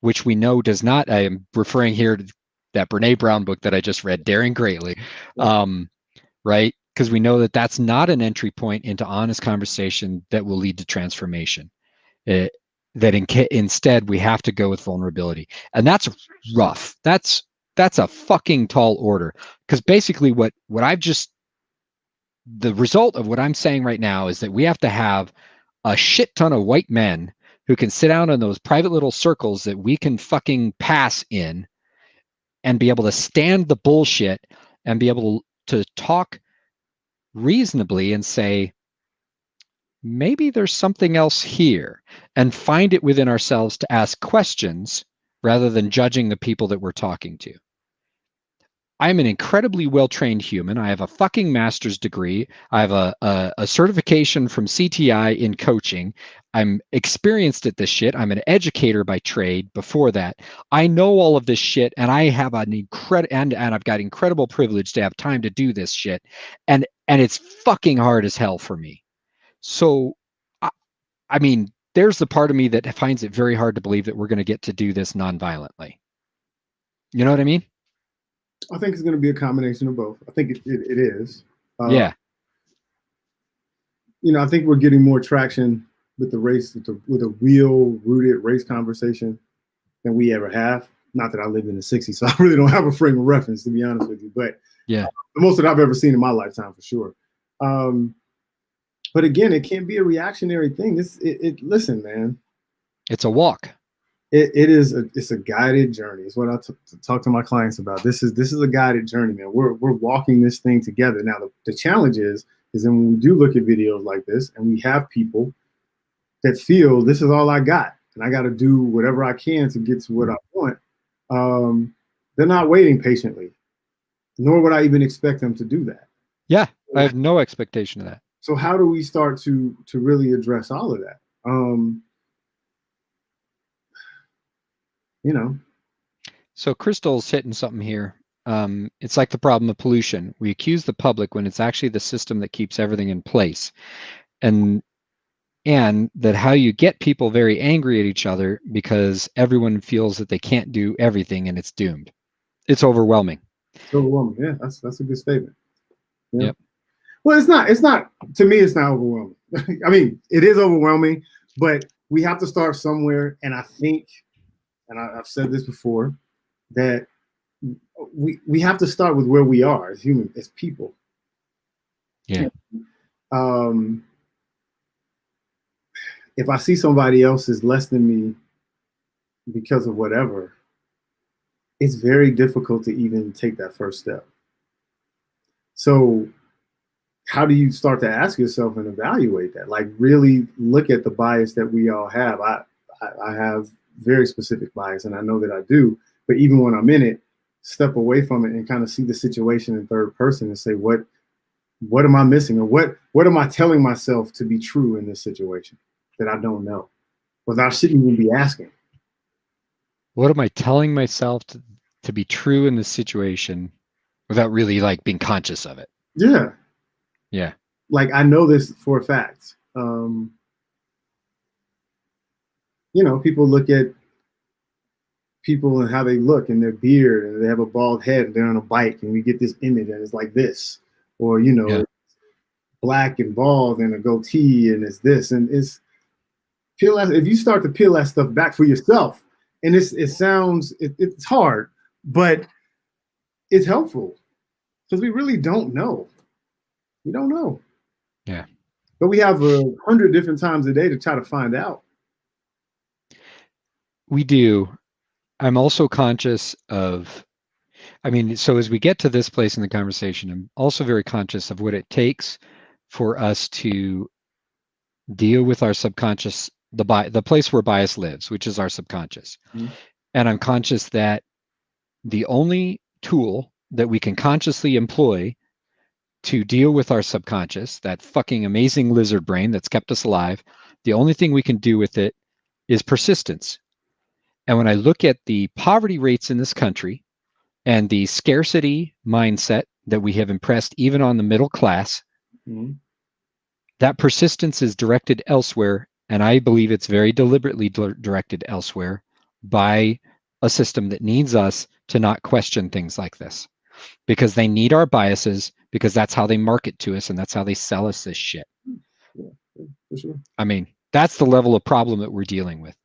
which we know does not, I am referring here to that Brene Brown book that I just read, Daring Greatly, right? Because we know that that's not an entry point into honest conversation that will lead to transformation. Instead we have to go with vulnerability, and that's rough. That's a fucking tall order, because basically what I've just, the result of what I'm saying right now is that we have to have a shit ton of white men who can sit down in those private little circles that we can fucking pass in and be able to stand the bullshit and be able to talk reasonably and say, maybe there's something else here, and find it within ourselves to ask questions rather than judging the people that we're talking to. I'm an incredibly well-trained human. I have a fucking master's degree. I have a certification from CTI in coaching. I'm experienced at this shit. I'm an educator by trade before that. I know all of this shit, and I have an and I've got incredible privilege to have time to do this shit. And it's fucking hard as hell for me. So, I mean, there's the part of me that finds it very hard to believe that we're going to get to do this non-violently. You know what I mean? I think it's going to be a combination of both. I think it is. Yeah. You know, I think we're getting more traction with the race, with a real rooted race conversation than we ever have. Not that I lived in the 60s, so I really don't have a frame of reference, to be honest with you. But yeah, the most that I've ever seen in my lifetime, for sure. But again, it can't be a reactionary thing. Listen, man. It's a walk. It's a guided journey. It's what I talk to my clients about. This is a guided journey, man. We're walking this thing together. Now the challenge is then when we do look at videos like this and we have people that feel this is all I got and I got to do whatever I can to get to what I want, they're not waiting patiently, nor would I even expect them to do that. Yeah, I have no expectation of that. So how do we start to really address all of that? You know. So Crystal's hitting something here. It's like the problem of pollution. We accuse the public when it's actually the system that keeps everything in place. And that how you get people very angry at each other because everyone feels that they can't do everything and it's doomed. It's overwhelming. It's overwhelming. Yeah, that's a good statement. Yeah. Yep. Well, it's not, to me, it's not overwhelming. I mean, it is overwhelming, but we have to start somewhere. And I think, and I've said this before, that we have to start with where we are as human, as people. Yeah. If I see somebody else is less than me because of whatever, it's very difficult to even take that first step. So how do you start to ask yourself and evaluate that? Like really look at the bias that we all have. I have very specific bias and I know that I do, but even when I'm in it, step away from it and kind of see the situation in third person and say, what am I missing? Or what am I telling myself to be true in this situation that I don't know? Well, I shouldn't even be asking. What am I telling myself to be true in this situation without really like being conscious of it? Yeah. Yeah. Like I know this for a fact. You know, people look at people and how they look and their beard and they have a bald head and they're on a bike and we get this image and it's like this, or, you know, it's black and bald and a goatee and it's this, and it's peel that. If you start to peel that stuff back for yourself, and it's hard, but it's helpful because we really don't know. We don't know. Yeah. But we have 100 different times a day to try to find out. We do. I'm also conscious of, so as we get to this place in the conversation, I'm also very conscious of what it takes for us to deal with our subconscious, the place where bias lives, which is our subconscious. Mm-hmm. And I'm conscious that the only tool that we can consciously employ to deal with our subconscious, that fucking amazing lizard brain that's kept us alive, the only thing we can do with it is persistence. And when I look at the poverty rates in this country and the scarcity mindset that we have impressed even on the middle class, mm-hmm. that persistence is directed elsewhere. And I believe it's very deliberately directed elsewhere by a system that needs us to not question things like this, because they need our biases, because that's how they market to us and that's how they sell us this shit. Yeah, for sure. I mean, that's the level of problem that we're dealing with.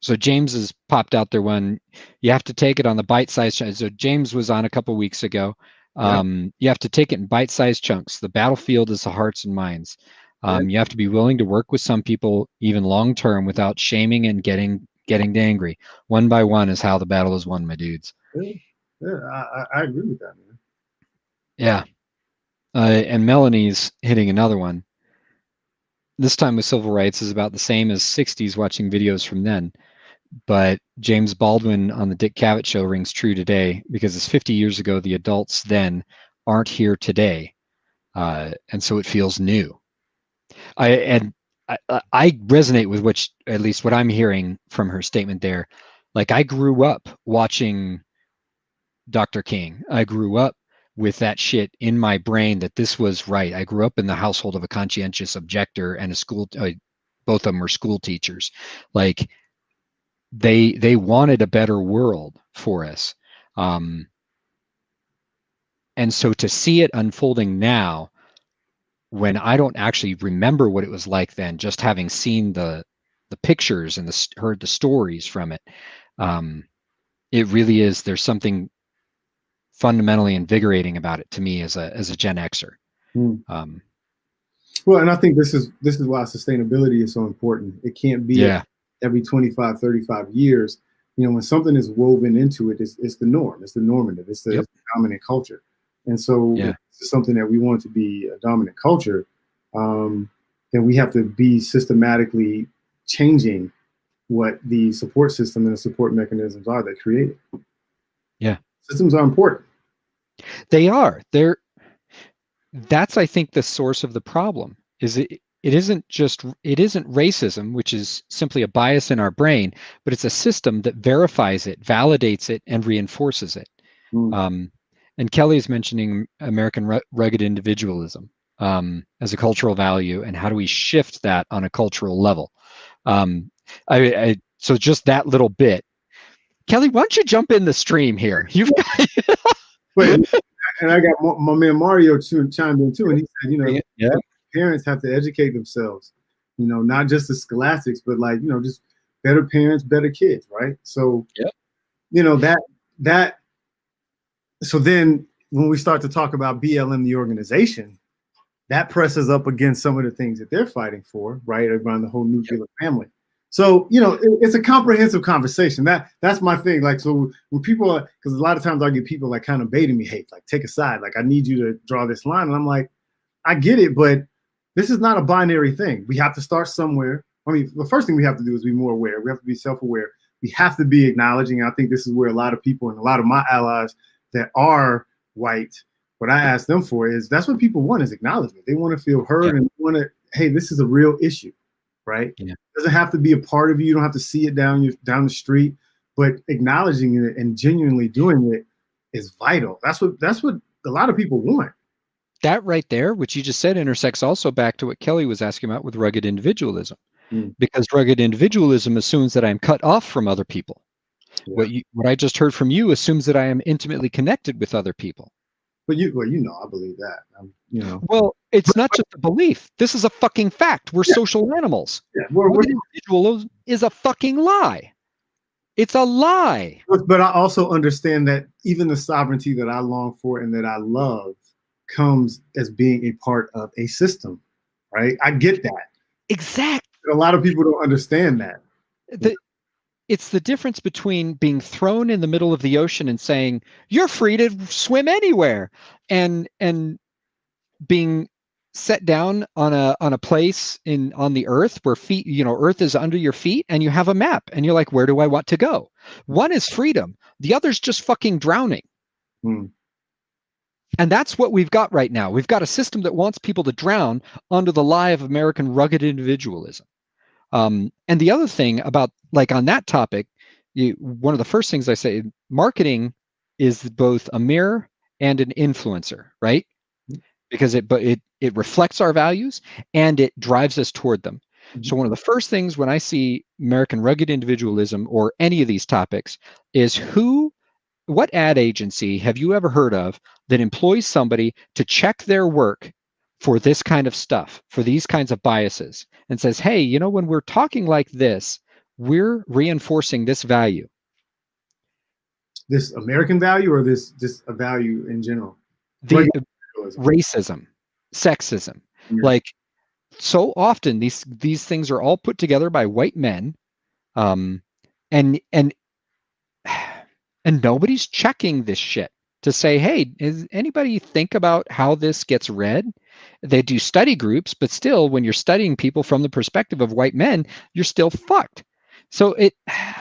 So James has popped out there one, you have to take it on the bite-sized chunks. So James was on a couple weeks ago. You have to take it in bite-sized chunks. The battlefield is the hearts and minds. You have to be willing to work with some people even long-term without shaming and getting getting dangry. One by one is how the battle is won, my dudes. Yeah, I agree with that, man. Yeah. And Melanie's hitting another one. This time with civil rights is about the same as 60s watching videos from then. But James Baldwin on the Dick Cavett show rings true today because it's 50 years ago. The adults then aren't here today. And so it feels new. I resonate with at least what I'm hearing from her statement there. Like, I grew up watching Dr. King. I grew up with that shit in my brain that this was right. I grew up in the household of a conscientious objector and a school. Both of them were school teachers. Like, they wanted a better world for us. And so to see it unfolding now, when I don't actually remember what it was like then, just having seen the pictures and heard the stories from it, it really is. There's something fundamentally invigorating about it to me as a Gen Xer. Well, and I think this is why sustainability is so important. It can't be every 25, 35 years. You know, when something is woven into it, it's the norm. It's the normative. It's the dominant culture. And so if it's something that we want to be a dominant culture, then we have to be systematically changing what the support system and the support mechanisms are that create it. Yeah. Systems are important. They are. That's, I think, the source of the problem. It isn't racism, which is simply a bias in our brain, but it's a system that verifies it, validates it, and reinforces it. And Kelly's mentioning American rugged individualism as a cultural value, and how do we shift that on a cultural level? So just that little bit. Kelly, why don't you jump in the stream here? You've got and I got my man Mario chimed in too, and he said, you know, parents have to educate themselves, you know, not just the scholastics, but like, you know, just better parents, better kids, right? So, you know, that. So then when we start to talk about BLM, the organization, that presses up against some of the things that they're fighting for, right, around the whole nuclear family. So, you know, it's a comprehensive conversation. That's my thing. Like, so when people because a lot of times I get people like kind of baiting me, hey, like, take a side. Like, I need you to draw this line. And I'm like, I get it, but this is not a binary thing. We have to start somewhere. I mean, the first thing we have to do is be more aware. We have to be self-aware. We have to be acknowledging. And I think this is where a lot of people and a lot of my allies that are white, what I ask them for is that's what people want, is acknowledgement. They want to feel heard and want to, hey, this is a real issue, right? It doesn't have to be a part of you. You don't have to see it down the street, but acknowledging it and genuinely doing it is vital. That's what a lot of people want. That right there, which you just said, intersects also back to what Kelly was asking about with rugged individualism, because rugged individualism assumes that I'm cut off from other people. What I just heard from you assumes that I am intimately connected with other people. But you know, I believe that. You know. Well, it's not just a belief. This is a fucking fact. We're social animals. Individualism is a fucking lie. It's a lie. But I also understand that even the sovereignty that I long for and that I love comes as being a part of a system, right? I get that. Exactly. A lot of people don't understand that. It's the difference between being thrown in the middle of the ocean and saying you're free to swim anywhere, and being set down on a place on the earth where earth is under your feet, and you have a map and you're like, where do I want to go? One is freedom, the other's just fucking drowning. And that's what we've got right now. We've got a system that wants people to drown under the lie of American rugged individualism. And the other thing about, like, on that topic, one of the first things I say, marketing is both a mirror and an influencer, right? Because it reflects our values and it drives us toward them. So one of the first things when I see American rugged individualism or any of these topics is what ad agency have you ever heard of that employs somebody to check their work for this kind of stuff, for these kinds of biases, and says, hey, you know, when we're talking like this, we're reinforcing this value. This American value, or this just a value in general? The racism, sexism. Like, so often these things are all put together by white men and nobody's checking this shit to say, hey, does anybody think about how this gets read? They do study groups, but still, when you're studying people from the perspective of white men, you're still fucked. So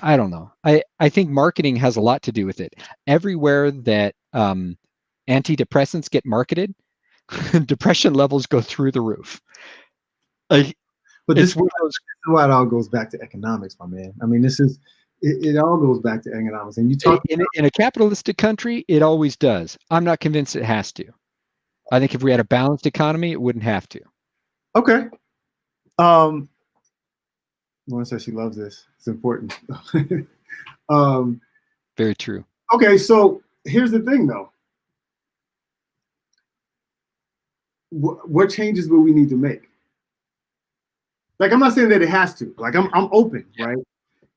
I don't know. I think marketing has a lot to do with it. Everywhere that antidepressants get marketed, depression levels go through the roof. Like, But it's this is why it all goes back to economics, my man. I mean, it all goes back to economics. And you talk in a capitalistic country, it always does. I'm not convinced it has to. I think if we had a balanced economy, it wouldn't have to. Okay. Lauren says she loves this. It's important. Very true. Okay, so here's the thing, though. What changes will we need to make? Like, I'm not saying that it has to. Like, I'm open, right?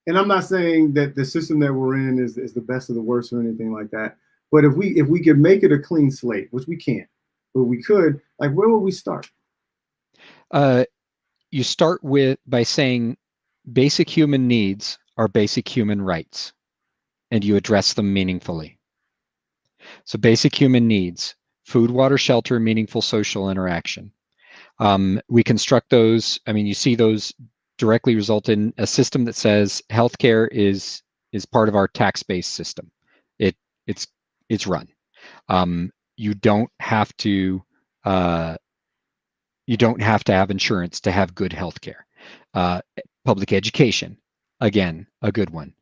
And I'm not saying that the system that we're in is the best of the worst or anything like that. But if we could make it a clean slate, which we can't, but we could, like, where would we start? You start by saying basic human needs are basic human rights, and you address them meaningfully. So basic human needs: food, water, shelter, meaningful social interaction. We construct those. I mean, you see those directly result in a system that says healthcare is part of our tax-based system. It's run. You don't have to have insurance to have good healthcare. Public education, again, a good one.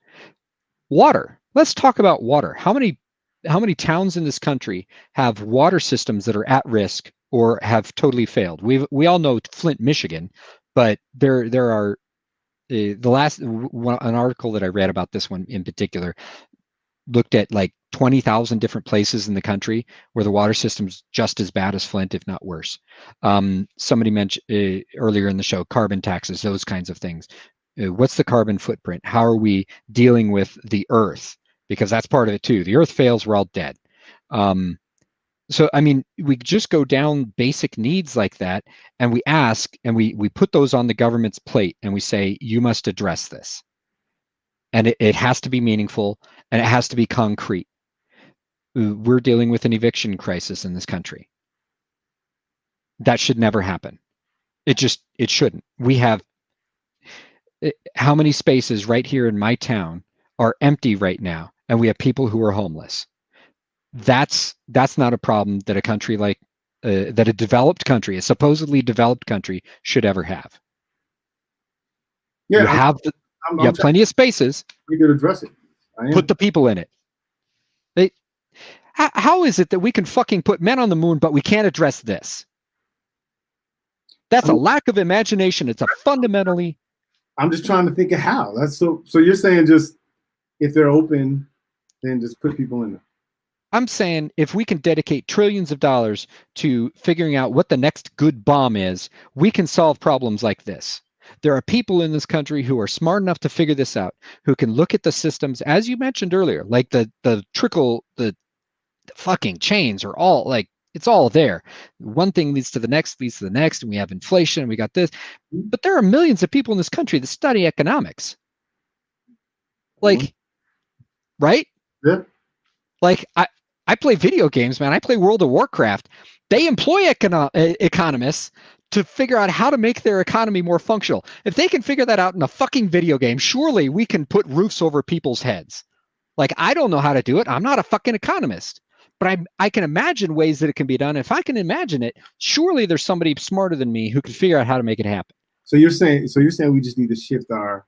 Water. Let's talk about water. How many towns in this country have water systems that are at risk or have totally failed? We all know Flint, Michigan, but there are the last an article that I read about this one in particular looked at like 20,000 different places in the country where the water system's just as bad as Flint, if not worse. Somebody mentioned earlier in the show, carbon taxes, those kinds of things. What's the carbon footprint? How are we dealing with the earth? Because that's part of it too. The earth fails, we're all dead. So, I mean, we just go down basic needs like that, and we ask, and we put those on the government's plate, and we say, you must address this. And it has to be meaningful, and it has to be concrete. We're dealing with an eviction crisis in this country. That should never happen. It shouldn't. We have how many spaces right here in my town are empty right now, and we have people who are homeless. That's not a problem that a country like that a developed country, a supposedly developed country, should ever have. Yeah, you have plenty of spaces. We could address it. Put the people in it. How is it that we can fucking put men on the moon, but we can't address this? That's a lack of imagination. It's a fundamentally. I'm just trying to think of how. That's so you're saying just if they're open, then just put people in there. I'm saying if we can dedicate trillions of dollars to figuring out what the next good bomb is, we can solve problems like this. There are people in this country who are smart enough to figure this out, who can look at the systems, as you mentioned earlier, like the fucking chains are all like, it's all there. One thing leads to the next, and we have inflation, and we got this. But there are millions of people in this country that study economics. Like, right? Yeah. Like, I play video games, man. I play World of Warcraft. They employ economists to figure out how to make their economy more functional. If they can figure that out in a fucking video game, surely we can put roofs over people's heads. Like, I don't know how to do it. I'm not a fucking economist. But I can imagine ways that it can be done. If I can imagine it, surely there's somebody smarter than me who can figure out how to make it happen. So you're saying we just need to shift our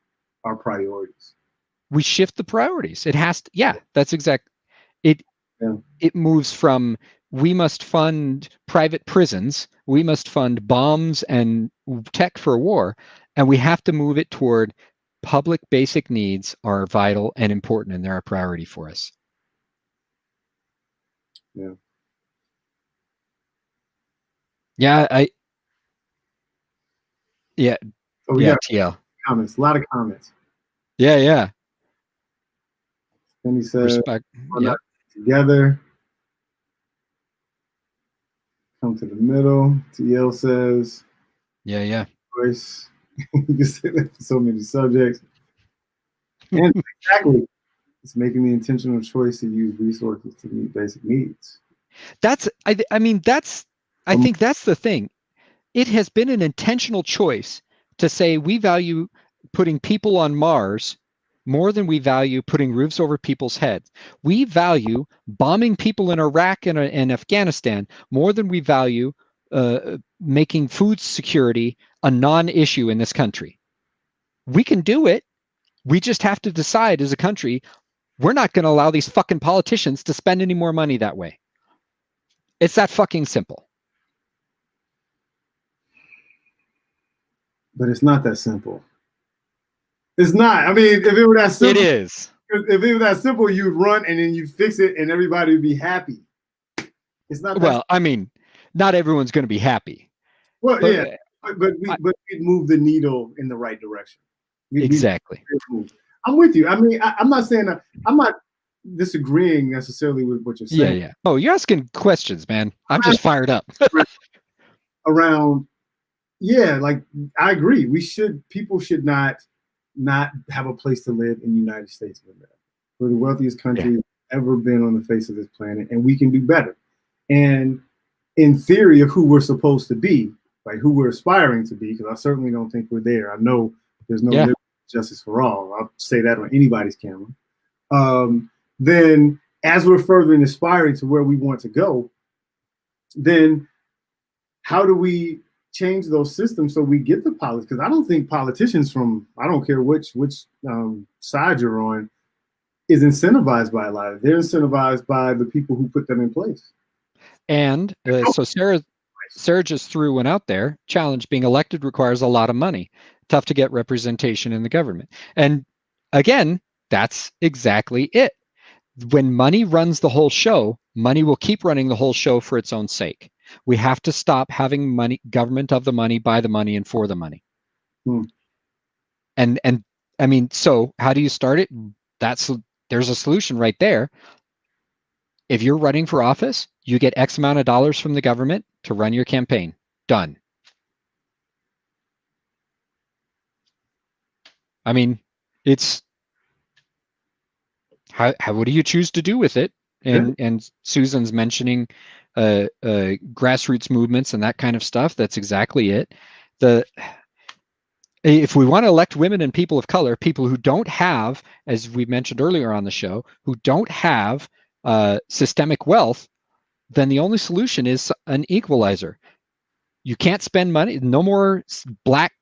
priorities. We shift the priorities. It has to, yeah, that's exact. It moves from we must fund private prisons, we must fund bombs and tech for war, and we have to move it toward public basic needs are vital and important, and they're a priority for us. Yeah. Yeah, So we got TL. Comments, a lot of comments. Yeah. And he said, respect. Yeah. Together. Come to the middle. TL says. Yeah. Royce. You can say that for so many subjects. And exactly, it's making the intentional choice to use resources to meet basic needs. I think that's the thing. It has been an intentional choice to say we value putting people on Mars more than we value putting roofs over people's heads. We value bombing people in Iraq and Afghanistan more than we value making food security a non-issue in this country. We can do it. We just have to decide as a country, we're not going to allow these fucking politicians to spend any more money that way. It's that fucking simple. But it's not that simple. It's not. I mean, if it were that simple, it is. If it were that simple, you'd run and then you fix it, and everybody would be happy. It's not. Well, I mean, not everyone's going to be happy. Well, but, yeah, but we move the needle in the right direction. Exactly. I'm with you. I mean, I'm not saying that. I'm not disagreeing necessarily with what you're saying. Yeah. Oh, you're asking questions, man. I'm just fired up. Around. Yeah, like I agree. People should not have a place to live in the United States of America. We're the wealthiest country ever been on the face of this planet, and we can do better. And in theory of who we're supposed to be, like who we're aspiring to be, because I certainly don't think we're there. I know there's no liberty, justice for all. I'll say that on anybody's camera. Then as we're further aspiring to where we want to go, then how do we change those systems so we get the politics? Because I don't think politicians from, I don't care which side you're on, is incentivized by a lot of it. They're incentivized by the people who put them in place. And so Sarah just threw one out there. Challenge: being elected requires a lot of money. Tough to get representation in the government. And again, that's exactly it. When money runs the whole show, money will keep running the whole show for its own sake. We have to stop having money, government of the money, by the money, and for the money. And I mean, so how do you start it? There's a solution right there. If you're running for office, you get X amount of dollars from the government to run your campaign. Done. I mean, it's what do you choose to do with it? And Susan's mentioning grassroots movements and that kind of stuff. That's exactly it. If we want to elect women and people of color, people who don't have, as we mentioned earlier on the show, who don't have systemic wealth, then the only solution is an equalizer. You can't spend money. No more black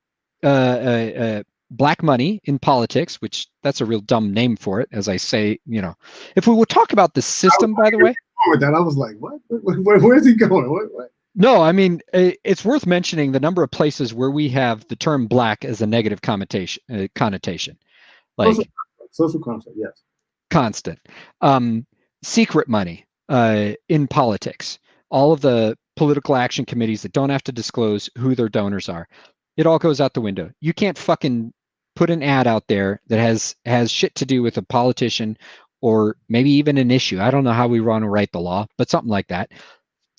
money in politics, which that's a real dumb name for it, as I say. If we would talk about the system, by the way. With that, I was like, what? Where's he going? What? No, I mean, it's worth mentioning the number of places where we have the term black as a negative connotation. Like social concept, yes. Constant. Secret money in politics. All of the political action committees that don't have to disclose who their donors are. It all goes out the window. You can't fucking put an ad out there that has shit to do with a politician or maybe even an issue. I don't know how we want to write the law, but something like that.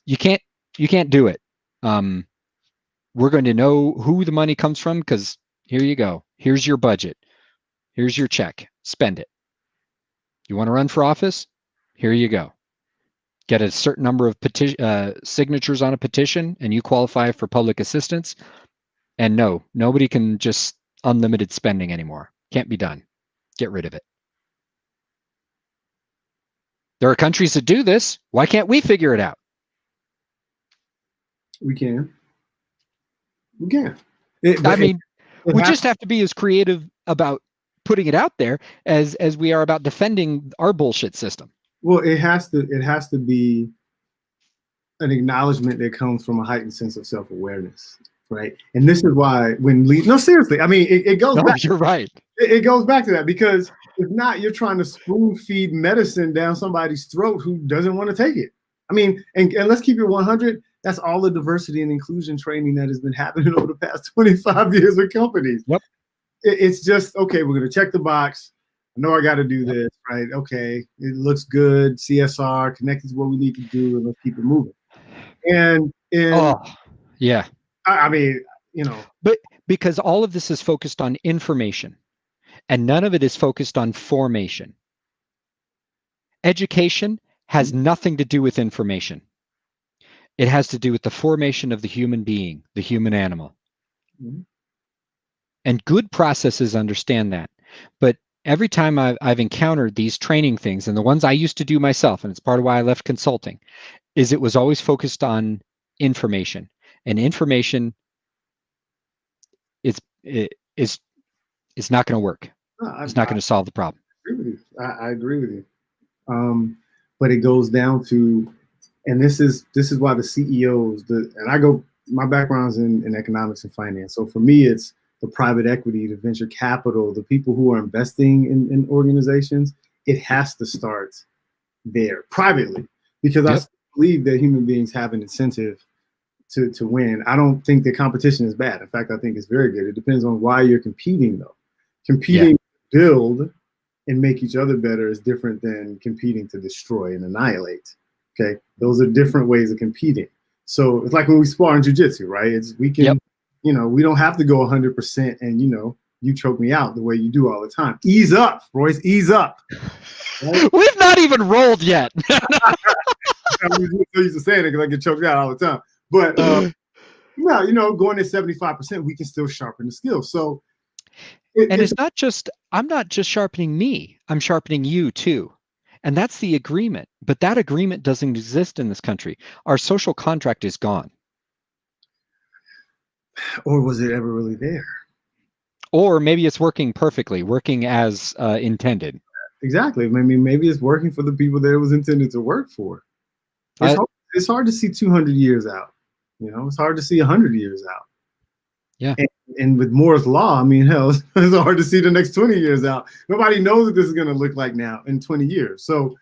You can't do it. We're going to know who the money comes from because here you go. Here's your budget. Here's your check. Spend it. You want to run for office? Here you go. Get a certain number of signatures on a petition and you qualify for public assistance. And no, nobody can just unlimited spending anymore. Can't be done. Get rid of it. There are countries that do this. Why can't we figure it out? We can. We just have to be as creative about putting it out there as we are about defending our bullshit system. Well, it has to be an acknowledgement that comes from a heightened sense of self-awareness, right? And this is why seriously, I mean, it goes back. You're right. It goes back to that, because if not, you're trying to spoon feed medicine down somebody's throat who doesn't want to take it. I mean, and let's keep it 100. That's all the diversity and inclusion training that has been happening over the past 25 years with companies. Yep. It's just, okay, we're going to check the box. I know I got to do this, right? Okay, it looks good. CSR, connected to what we need to do, and let's keep it moving. I mean, But because all of this is focused on information. and none of it is focused on formation. Education has nothing to do with information. It has to do with the formation of the human being, the human animal. Mm-hmm. And good processes understand that. But every time I've encountered these training things, and the ones I used to do myself, and it's part of why I left consulting, is it was always focused on information. And information is not going to work. No, It's not going to solve the problem. I agree with you. But it goes down to, and this is why the CEOs, my background's in economics and finance. So for me, it's the private equity, the venture capital, the people who are investing in organizations. It has to start there privately, because I believe that human beings have an incentive to win. I don't think the competition is bad. In fact, I think it's very good. It depends on why you're competing, though. Competing to build and make each other better is different than competing to destroy and annihilate. Okay, those are different ways of competing. So it's like when we spar in jiu-jitsu, right? We don't have to go 100% and you choke me out the way you do all the time. Ease up, Royce, ease up. Right? We've not even rolled yet. I'm used to saying it because I get choked out all the time. But going at 75%, we can still sharpen the skills. So it's not just, I'm not just sharpening me, I'm sharpening you too. And that's the agreement. But that agreement doesn't exist in this country. Our social contract is gone. Or was it ever really there? Or maybe it's working perfectly, working as intended. Exactly. I mean, maybe it's working for the people that it was intended to work for. It's hard to see 200 years out. It's hard to see 100 years out. Yeah. And with Moore's law, I mean, hell, it's hard to see the next 20 years out. Nobody knows what this is going to look like now in 20 years. So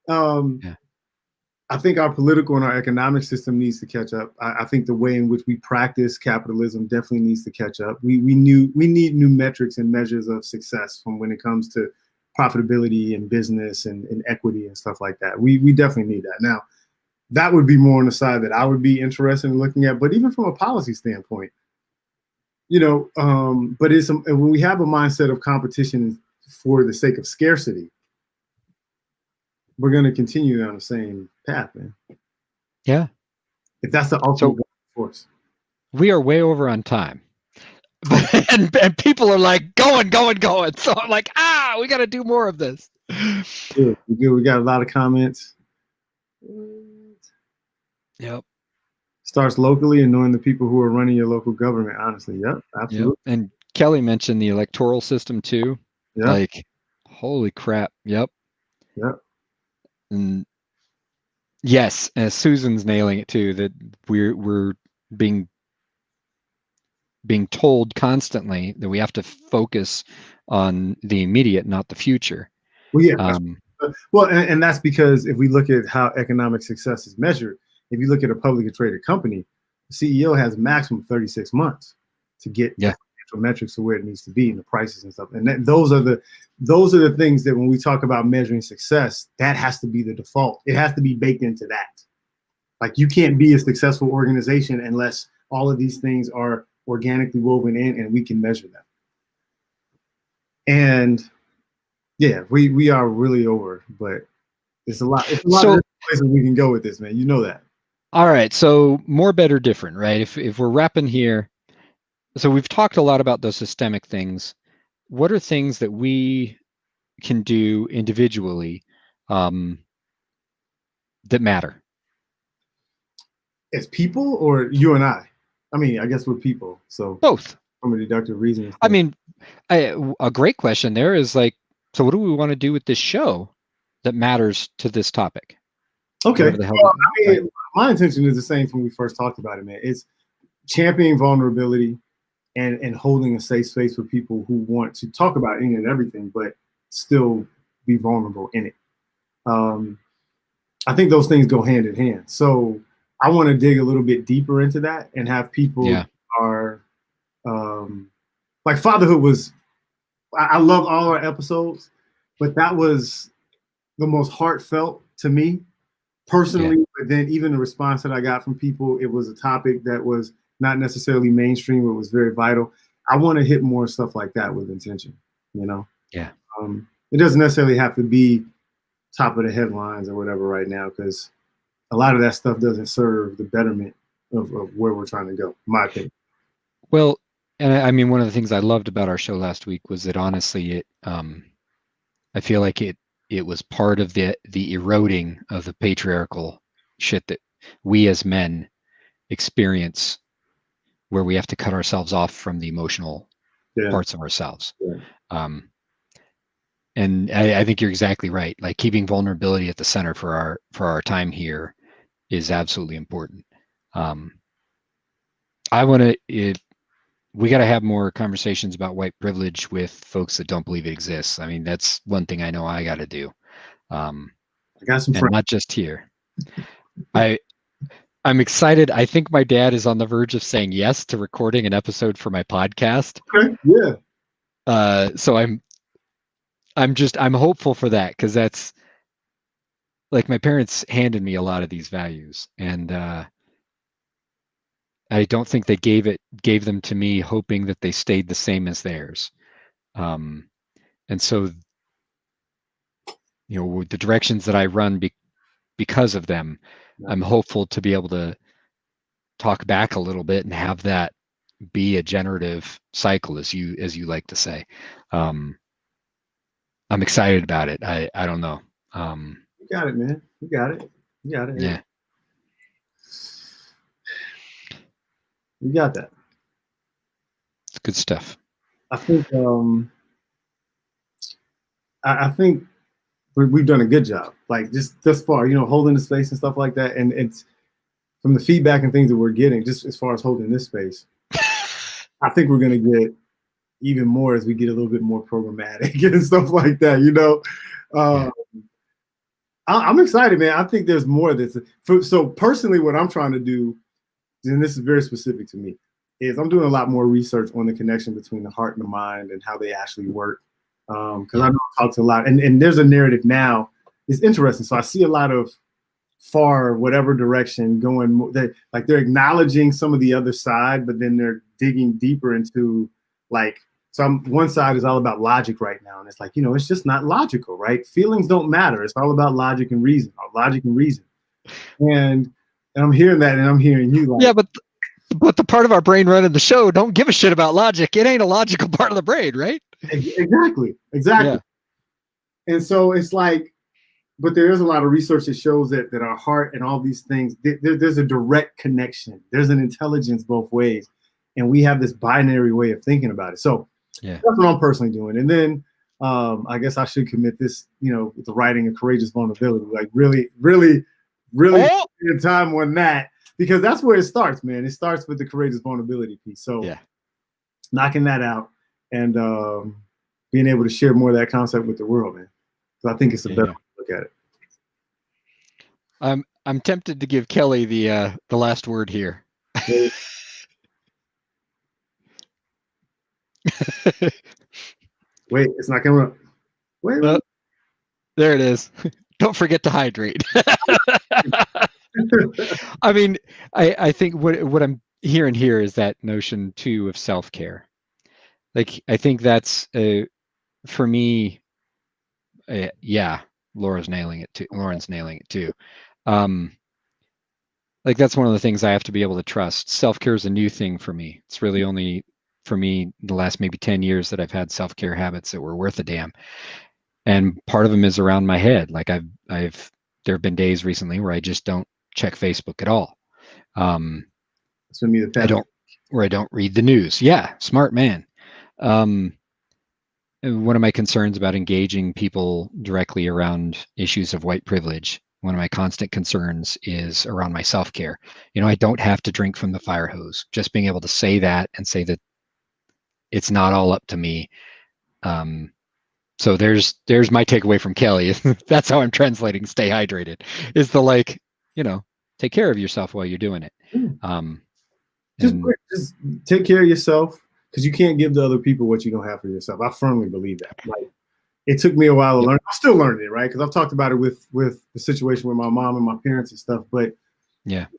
I think our political and our economic system needs to catch up. I think the way in which we practice capitalism definitely needs to catch up. We need new metrics and measures of success from when it comes to profitability and business and equity and stuff like that. We definitely need that. Now, that would be more on the side that I would be interested in looking at. But even from a policy standpoint, but when we have a mindset of competition for the sake of scarcity, we're going to continue down the same path, man. Yeah. If that's the ultimate force. We are way over on time. and people are like, going. So I'm like, we got to do more of this. Good. We got a lot of comments. Yep. Starts locally and knowing the people who are running your local government, honestly. Yep, absolutely. Yep. And Kelly mentioned the electoral system too. Yep. Like, holy crap. Yep. Yep. And yes, Susan's nailing it too, that we're being told constantly that we have to focus on the immediate, not the future. Well, yeah. And that's because if we look at how economic success is measured, if you look at a publicly traded company, the CEO has maximum 36 months to get the financial metrics to where it needs to be and the prices and stuff. And those are the things that when we talk about measuring success, that has to be the default. It has to be baked into that. Like, you can't be a successful organization unless all of these things are organically woven in and we can measure them. And yeah, we are really over, but it's a lot of places we can go with this, man. You know that. All right. So more, better, different, right? If we're wrapping here, so we've talked a lot about those systemic things. What are things that we can do individually that matter? As people, or you and I? I mean, I guess we're people. So both. From a deductive reason. I mean, a great question there is like, so what do we want to do with this show that matters to this topic? Okay. My intention is the same from when we first talked about it, man. It's championing vulnerability and holding a safe space for people who want to talk about any and everything, but still be vulnerable in it. I think those things go hand in hand. So I want to dig a little bit deeper into that and have people who are like fatherhood was. I love all our episodes, but that was the most heartfelt to me personally. Yeah. But then even the response that I got from people, it was a topic that was not necessarily mainstream, but was very vital. I want to hit more stuff like that with intention, you know? Yeah. It doesn't necessarily have to be top of the headlines or whatever right now, because a lot of that stuff doesn't serve the betterment of where we're trying to go, in my opinion. Well, and I mean, one of the things I loved about our show last week was that honestly, I feel like it was part of the eroding of the patriarchal shit that we as men experience, where we have to cut ourselves off from the emotional parts of ourselves. Yeah. And I think you're exactly right. Like, keeping vulnerability at the center for our time here is absolutely important. We got to have more conversations about white privilege with folks that don't believe it exists. I mean, that's one thing I know I got to do. I got some and friends. Not just here. I'm excited. I think my dad is on the verge of saying yes to recording an episode for my podcast. Okay. Yeah. So I'm hopeful for that, because that's like, my parents handed me a lot of these values, and I don't think they gave them to me hoping that they stayed the same as theirs. And so, the directions that I run because of them, I'm hopeful to be able to talk back a little bit and have that be a generative cycle, as you like to say. I'm excited about it. I don't know. You got it, man. You got it. Yeah. You got that. It's good stuff. I think I think we've done a good job, like, just thus far, holding the space and stuff like that. And it's from the feedback and things that we're getting, just as far as holding this space, I think we're going to get even more as we get a little bit more programmatic and stuff like that, I'm excited, man. I think there's more of this. So personally, what I'm trying to do, and this is very specific to me, is I'm doing a lot more research on the connection between the heart and the mind and how they actually work. Because I know I talk to a lot, and there's a narrative now. It's interesting. So I see a lot of far whatever direction going. They're acknowledging some of the other side, but then they're digging deeper into, like, one side is all about logic right now, and it's like, it's just not logical, right? Feelings don't matter. It's all about logic and reason, And I'm hearing that, and I'm hearing you, like, yeah, but the part of our brain running the show don't give a shit about logic. It ain't a logical part of the brain, right? Exactly. Yeah. And so it's like, but there is a lot of research that shows that our heart and all these things, there's a direct connection. There's an intelligence both ways, and we have this binary way of thinking about it. So that's what I'm personally doing. And then I guess I should commit this, with the writing of Courageous Vulnerability, like really spend time on that, because that's where it starts, man. It starts with the Courageous Vulnerability piece. So knocking that out and being able to share more of that concept with the world, man. So I think it's a better way to look at it. I'm tempted to give Kelly the last word here. Wait, it's not coming up. Wait. There it is. Don't forget to hydrate. I mean, I think what I'm hearing here is that notion too of self-care. Like, I think that's for me. Lauren's nailing it too. Like, that's one of the things I have to be able to trust. Self-care is a new thing for me. It's really only for me the last maybe 10 years that I've had self-care habits that were worth a damn. And part of them is around my head. Like, there have been days recently where I just don't check Facebook at all. That's gonna be the I don't read the news. Yeah, smart man. One of my concerns about engaging people directly around issues of white privilege, one of my constant concerns is around my self-care. I don't have to drink from the fire hose. Just being able to say that and say that it's not all up to me. So there's my takeaway from Kelly. That's how I'm translating stay hydrated, is take care of yourself while you're doing it. Just take care of yourself, because you can't give to other people what you don't have for yourself. I firmly believe that. Like, it took me a while to learn. I'm still learning it, right? Because I've talked about it with the situation with my mom and my parents and stuff. But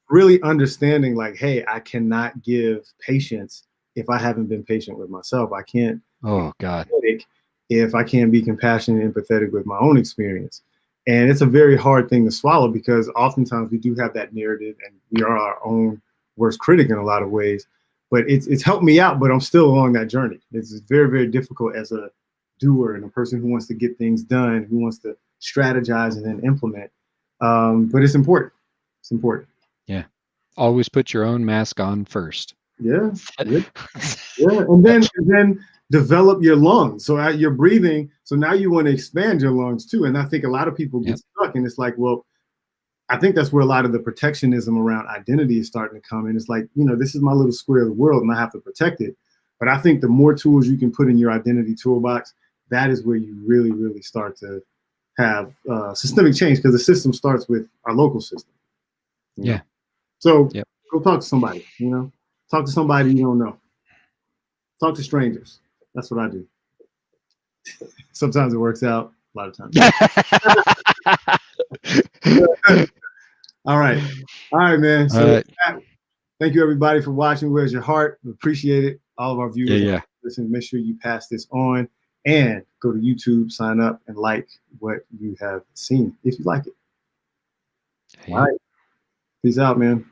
really understanding, like, hey, I cannot give patience if I haven't been patient with myself. I can't. Oh God. if I can't be compassionate and empathetic with my own experience? And it's a very hard thing to swallow, because oftentimes we do have that narrative and we are our own worst critic in a lot of ways. But it's helped me out, but I'm still along that journey. It's very, very difficult as a doer and a person who wants to get things done, who wants to strategize and then implement. But it's important. It's important. Yeah. Always put your own mask on first. Yeah. Yeah. And then develop your lungs. So you're breathing. So now you want to expand your lungs too. And I think a lot of people get stuck, and it's like, well, I think that's where a lot of the protectionism around identity is starting to come in. It's like, this is my little square of the world and I have to protect it. But I think the more tools you can put in your identity toolbox, that is where you really, really start to have systemic change, because the system starts with our local system. Yeah. So go talk to somebody, talk to somebody you don't know. Talk to strangers. That's what I do. Sometimes it works out, a lot of times. All right, man. So thank you everybody for watching. Where's your heart? We appreciate it. All of our viewers. Listen, make sure you pass this on and go to YouTube, sign up, and like what you have seen if you like it. All right. Peace out, man.